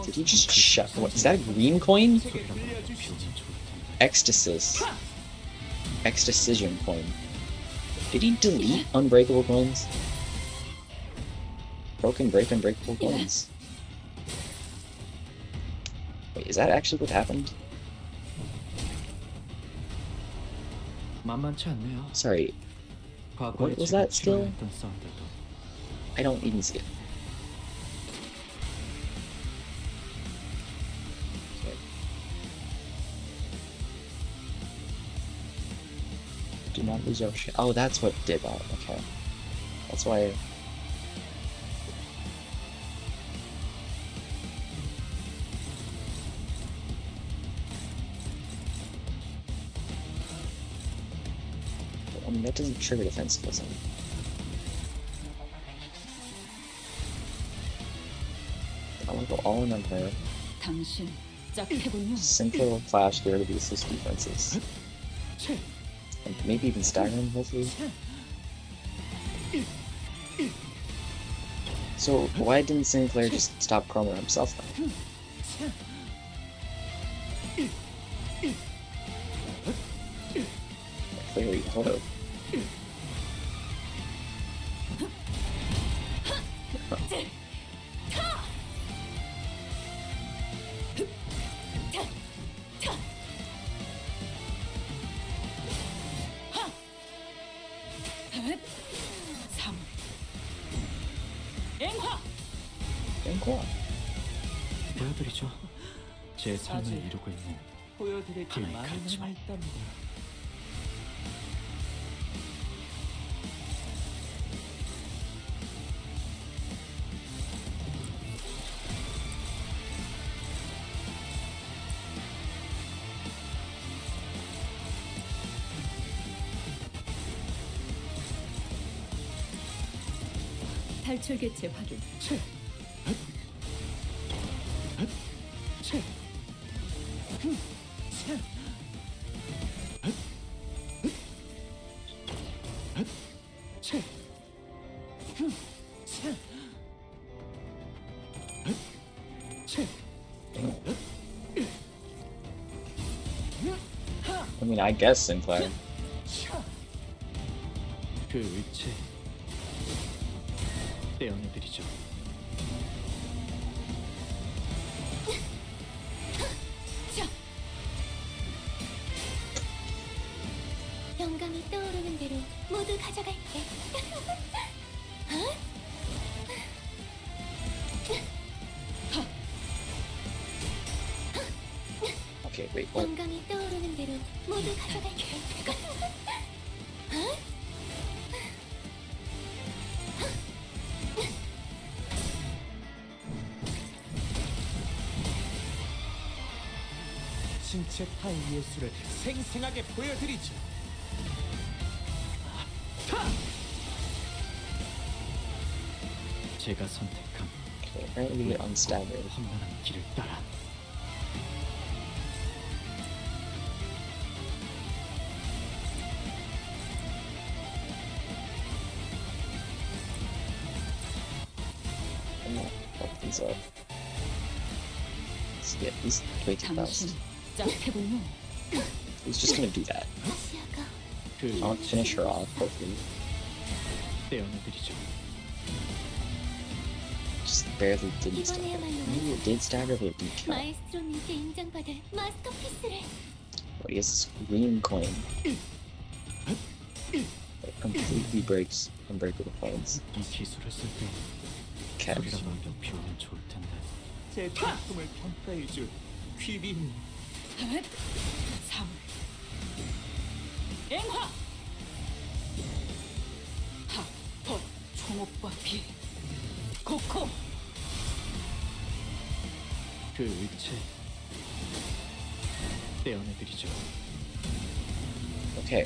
Did he just shut? What, is that a green coin? 소리라고 비우면 좋을 텐데. Ecstasis. Ecstasision coin. Did he delete unbreakable coins? Broken, break, unbreakable coins. Wait, is that actually what happened? 만만치 않네요. Sorry, 과거에 What was 제가 that skill? 치료했던 사운드도 I don't even see it. Okay. Do not lose your shit. Oh, that's what did that. Okay. That's why. I mean, that doesn't trigger defensivism. I want to go all in on her. 당신 짝패군요. Sinclair will flash, get rid of the assist defenses. And maybe even stagger him, hopefully. So, why didn't Sinclair just stop Chroma himself then? Clearly, hold up. 삼. 앵화. Cool. 보여드리죠. 제 삶을 이루고 있는 보여드릴 게 그러니까 많은 하지 하나 마. 있답니다. 탈출 개체 확인. I mean, I guess Sinclair. 그 위치에 떼어내드리죠. 영감이 떠오르는 대로 모두 가져갈게. Okay, wait, what? 영감이 떠오르는 대로 모두 가져갈게. 신체 타입 예술을 생생하게 보여드리죠. 제가 선택한 Okay, apparently on staggered. 험난한 길을 따라 I'm gonna fuck these up. Let's get these way too 당신 fast. 짝패군요. He's just gonna do that. 아시아가 그 I'll finish her off, hopefully. 떼어내드리죠. Just barely didn't stagger. Maybe it did stagger, but it didn't count. 마에스트로님께 인정받을 마스터피스를 But he has this green coin that completely breaks unbreakable coins. 이 기술을 쓸때 Okay. 소리라도 한번 비우면 좋을 텐데. 제 작품을 평가해줄 귀빈. 사물. 앵화. 하, 법, 총옥과 비. 코코. 그 의체 떼어내드리죠. Okay.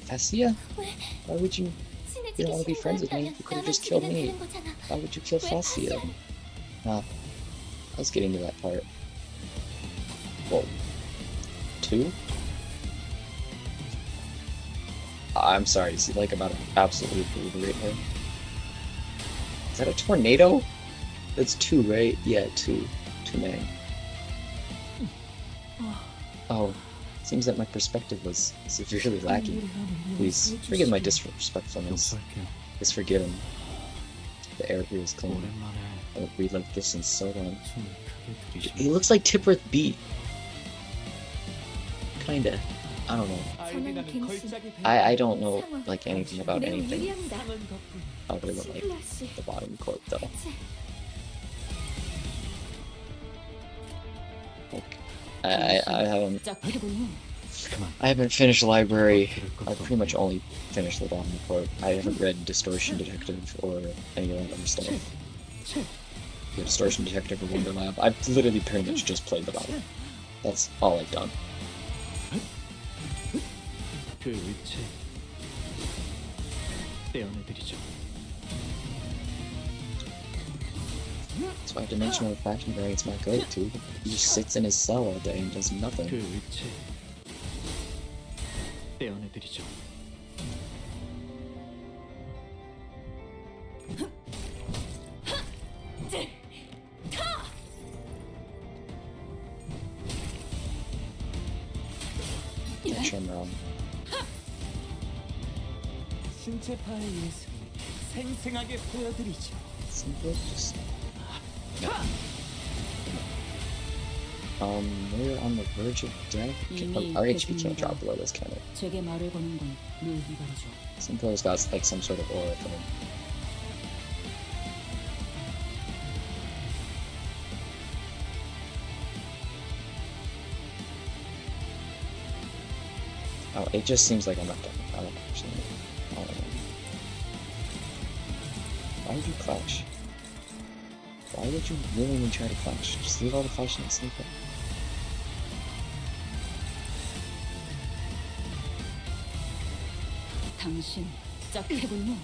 Fascia? Why would you? You don't want to be friends with me. You could have just killed me. Why would you kill Fascia? Ah, I was getting to that part. Whoa. 2? I'm sorry, is he like about to absolutely obliterate her? Is that a tornado? That's 2, right? Yeah, 2. 2 Mang. Oh, seems that my perspective was severely lacking. Please, forgive my disrespectfulness. 용서할게요. Just forgive him. The air here is clean. 오랜만에 I haven't breathed like this in so long. 숨을 크게 He 들이쉬며 looks like Tipworth B. Kinda. I don't know. 저는 갱신 I don't know like anything about 매우 anything 유리합니다. other than like 시플라 씨, the bottom court though. 대체 I haven't 짝패군요. 그만. I haven't finished library. I pretty much only finished the bottom court. I haven't read Distortion Detective or any of that other stuff. The Distortion Detective or Wonder Lab. I've literally pretty much just played the bottom. That's all I've done. 그 의체 떼어내드리죠. That's why Dimensional Refraction Variant's my go-to. He just sits in his cell all day and does 그 nothing. 의체 떼어내드리죠. Can't show him wrong. 신체파의 예술을 생생하게 보여드리죠. Simple, just... we're on the verge of death. Our HP can't drop below this, can it? 제게 말을 거는 건 묘기관이죠. Simcoe's got like some sort of aura thing. Oh, it just seems like I'm not done. I don't actually know. I don't know. Why would you clash? Why would you willingly try to clash? Just leave all the flashing and sneak up. 당신 짝패군요.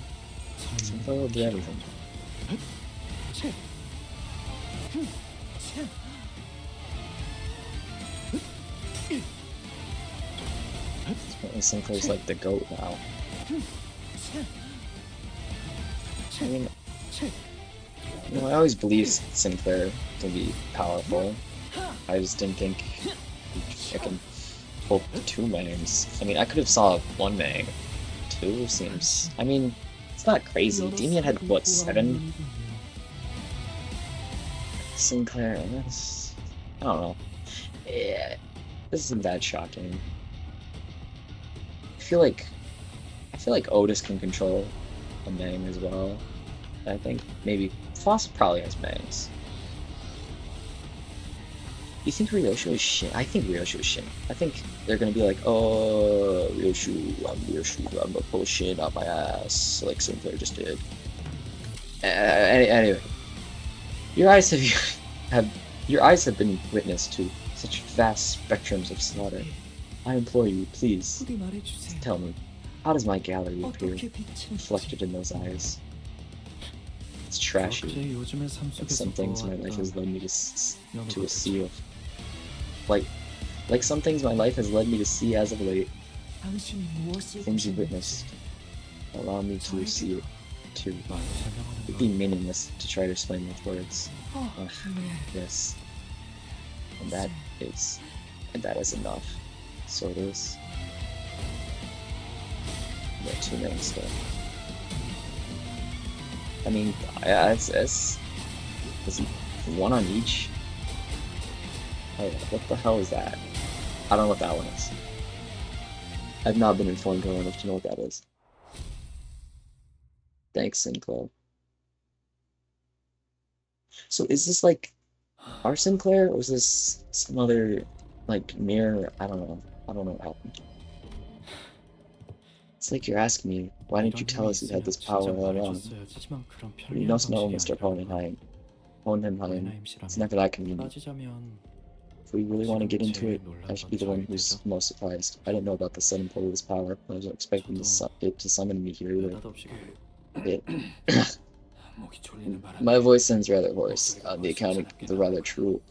Simcoe will do everything. Apparently Simcoe's like the GOAT now. I mean, you know, I always believed Sinclair to be powerful. I just didn't think I can pull 2 Mangs. I mean, I could have saw 1 Mang. 2 seems... I mean, it's not crazy. Damien had, what, 7? Sinclair, that's... I don't know. Yeah, this isn't that shocking. I feel like Otis can control a Mang as well. I think maybe Foss probably has Mangs. You think Ryoshu is shit? I think Ryoshu is shit. I think they're gonna be like, oh, Ryoshu, I'm gonna pull shit out my ass like Sinclair just did. Anyway, your eyes have been witness to such vast spectrums of slaughter. I implore you, please, 부디 말해주세요. tell me, how does my gallery appear, 어떻게 비치는지. reflected in those eyes? It's trashy, 그렇게 요즘의 삶 and 속에서 some things my life has 보았던 led me to, to a 연어가 sea of... Like some things my life has led me to see as of late, 당신이 무엇을 things you've 보셨는지 witnessed, allow me to see it too. 말로 설명하는 It'd be 건 meaningless to try to explain with words. 어, 네. Yes. And that is enough. So it is. Yeah, 2 names still. I mean, it's is it 1 on each? Oh, what the hell is that? I don't know what that one is. I've not been informed well enough to know what that is. Thanks, Sinclair. So is this like our Sinclair, or is this some other like mirror? I don't know. I don't know what happened. It's like you're asking me, why didn't you tell us you had this power all along? 하지만 그런 You 편리한 must know, 방식이 Mr. 아니라 Hohenheim. It's never that convenient. 따지자면 If we really want to get into it, I should be the one who's most surprised. I didn't know about the sudden pull of this power. I wasn't expecting it to summon me here either. 느닷없이 It, 목이 졸리는 바람에 my voice sounds rather hoarse, on the account of the rather true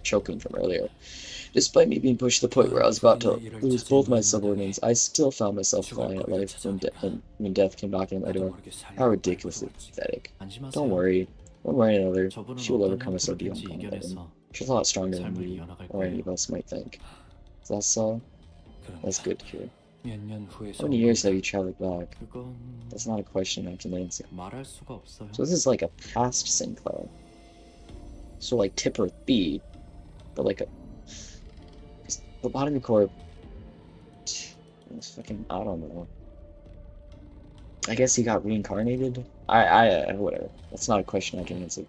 choking from earlier. Despite me being pushed to the point where I was about to lose both my subordinates, I still found myself flying at life when death came knocking at my door. How ridiculously pathetic. Don't worry, another. She will overcome us beyond combat. She's a lot stronger than me, or any of us might think. Is that so? That's good to hear. 몇년 후에 How many years have you traveled back? 그건 That's not a question I can answer. 말할 수가 없어요. So this is like a past Sinclair. So like Tipper B, but like a Lobotomy Corp. It's fucking, I don't know. I guess he got reincarnated. Whatever. That's not a question I can answer.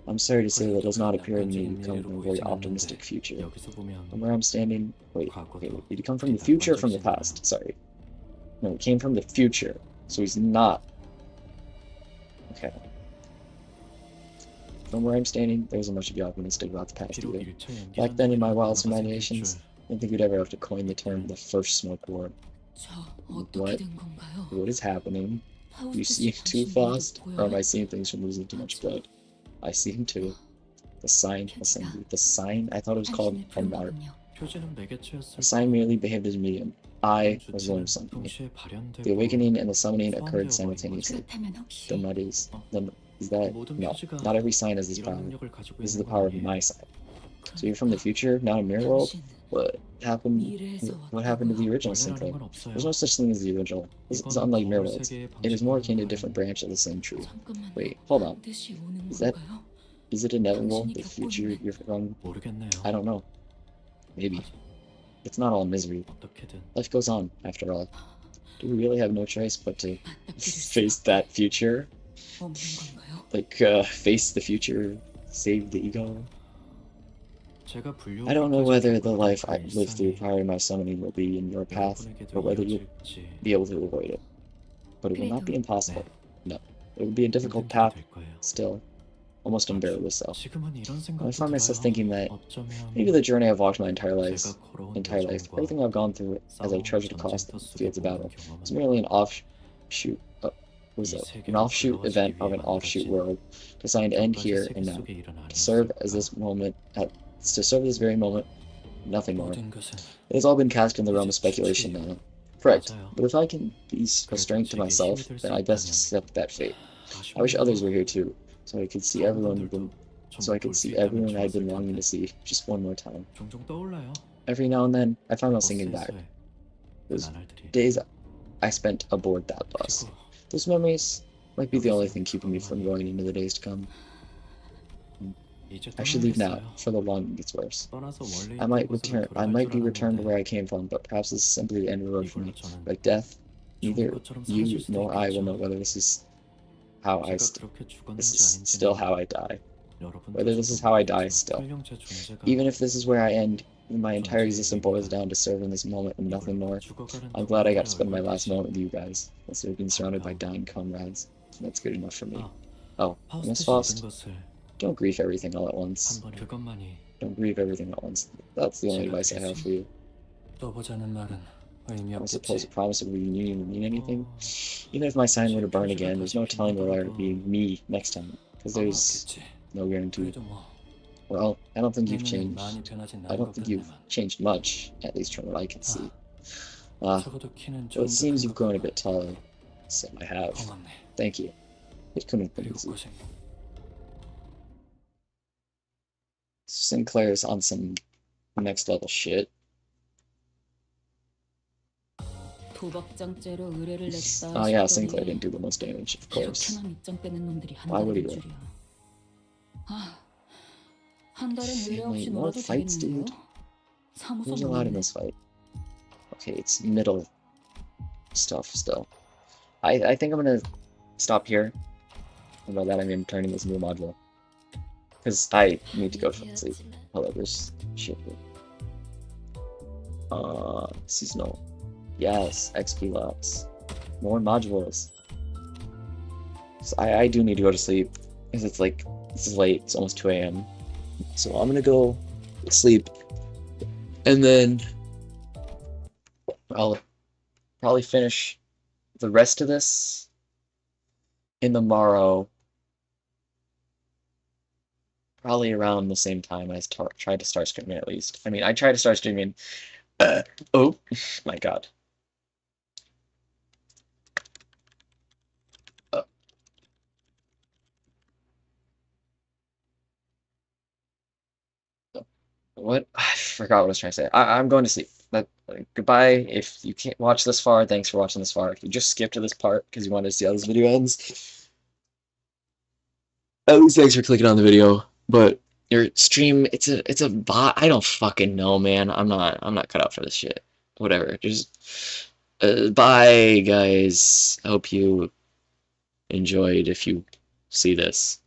I'm sorry to say that does not appear in me to come from a very optimistic future. 여기서 보면 From where I'm standing, wait, did he come from the future or from the past? Sorry. No, he came from the future, so he's not. Okay. From where I'm standing, there isn't much to be optimistic about the past 비록 either. 1차 Back then, in my wildest 연기자들이 imaginations, 줄 I don't think we'd ever have to coin the term the first smoke war. 저 어떻게 What? 된 건가요? What is happening? You 파우스트 see 씨 too 당신 fast, 눈이 or am I 보여요? seeing things from losing too much blood? I see him too. The sign, assembly. The sign? I thought it was called 당신을 a mark. 부르거든요. 표지는 매개체였을 The sign merely behaved as a medium. I was learning something. 동시에 발현되고 The awakening and the summoning occurred simultaneously. 그렇다면 혹시 The mud is. Is that? 모든 No. 표지가 Not every sign has this 이런 power. 능력을 가지고 This is 있는 the 건 power of 아니에요. my side. So you're from the future, not a mirror world? 당신 What happened? 미래에서 What happened to the original 원래라는 Sinclair? 건 없어요. There's no such thing as the original. This is 이건 unlike mirror 거울 worlds. 세계의 It is more akin to a 방식으로는 different branch of the same tree. 잠깐만요. Wait, hold on. 반드시 오는 Is that- 건가요? Is it inevitable? 당신이 The 겪고 future 있는- you're from? 모르겠네요. I don't know. Maybe. It's not all misery. 어떻게든 Life goes on, after all. Do we really have no choice but to 맞닥뜨릴 수 face that future? 없는 건가요? Like, face the future, save the ego? 제가 I don't know whether the life I 그 live through 일상이 prior to my summoning will be in your path, 여러분에게도 or whether you'll 이어질지 be able to avoid it. But it will not be impossible. 네. No. It will be a difficult 힘든 path, 될 거예요. still. Almost unbearable so. 지금은 이런 I 생각도 find myself 들어요. thinking that 어쩌면 maybe the journey I've walked my entire life, 제가 걸어온 everything I've gone through as I trudged across the fields of battle, is merely an offshoot, an offshoot event of an offshoot world, designed to end here and now, to serve as this moment, to serve this very moment, nothing more. 모든 것은 It has all been cast in the realm of speculation now. Correct. But if I can be a strength to myself, then I best accept that fate. I wish others were here too, so I could see everyone I'd been longing to see just one more time. 종종 떠올라요. Every now and then, I find myself thinking back. 버스에서의 Those 그날들이. days I spent aboard that bus. 그리고 Those memories might be the only thing keeping me from going into the days to come. 이제 I should leave now, 떠나야겠어요. for the long gets worse. 떠나서 원래 I might 있던 곳으로 return. I 돌아갈 might 줄 be returned to 알았는데 where I came from, but perhaps this is simply the end of the road for me. 이걸로 저는 Like death, 죽은 neither 것처럼 you 사라질 수도 nor I will 있겠죠. know whether this is how I. 제가 그렇게 This 죽었는지 is 아닌지는 still how I die. 여러분도 Whether this is how I die, 모르겠지만 still. 설령 제 존재가 Even if this is where I end, my entire existence boils down to serving this moment and nothing more. 죽어가는 I'm glad I got to spend my 동안의 last 얼굴이 moment with you guys, instead of being surrounded by dying comrades. That's good enough for me. 아, Oh, 파우스트 Miss 씨 모든 Faust. 것을 don't grieve everything all at once. 한 번에 그것만이 Don't grieve everything at once. That's the only advice I have for you. 또 보자는 말은 의미 I don't suppose a 없겠지. promise of reunion would mean anything. Even if my sign were to burn again, there's no telling whether it would be me next time. Because there's 없겠지. no guarantee. 그래도 뭐 Well, I don't think 내 you've 눈엔 changed. 많이 변하진 I 않은 don't 것 think you've 같네만. changed much, at least from what I can see. 적어도 키는 Well, it 좀더 seems 큰 you've 것 grown a 같고. bit taller. So I have. 고맙네. Thank you. It couldn't have been 그리고 easy. 고생. Sinclair's on some next level shit. 도박장죄로 의뢰를 냈다. Oh yeah, 싶더니 Sinclair didn't do the most damage, of course. 이렇게나 밑장 빼는 놈들이 Why would he 한달인 do it? 줄이야. 아, 한 달은 의뢰 Wait, 없이 more 놀아도 fights, 되겠는데요? dude? 사무소 There's a lot in 모르네. this fight. Okay, it's middle stuff still. I think I'm gonna stop here. And by that I mean turning this new module. Because I need to go to sleep. Hello, there's shit. Seasonal. Yes, XP lots. More modules. So I do need to go to sleep. Because it's like, this is late, it's almost 2 a.m. So I'm gonna go sleep. And then I'll probably finish the rest of this in the morrow. Probably around the same time I tried to start streaming at least. I mean, I tried to start streaming. Oh my god. What? I forgot what I was trying to say. I'm going to sleep. Goodbye. If you can't watch this far, thanks for watching this far. If you just skipped to this part because you wanted to see how this video ends, at least thanks for clicking on the video. But your stream, it's a bot. I don't fucking know, man. I'm not cut out for this shit. Whatever. Just bye, guys. I hope you enjoyed if you see this.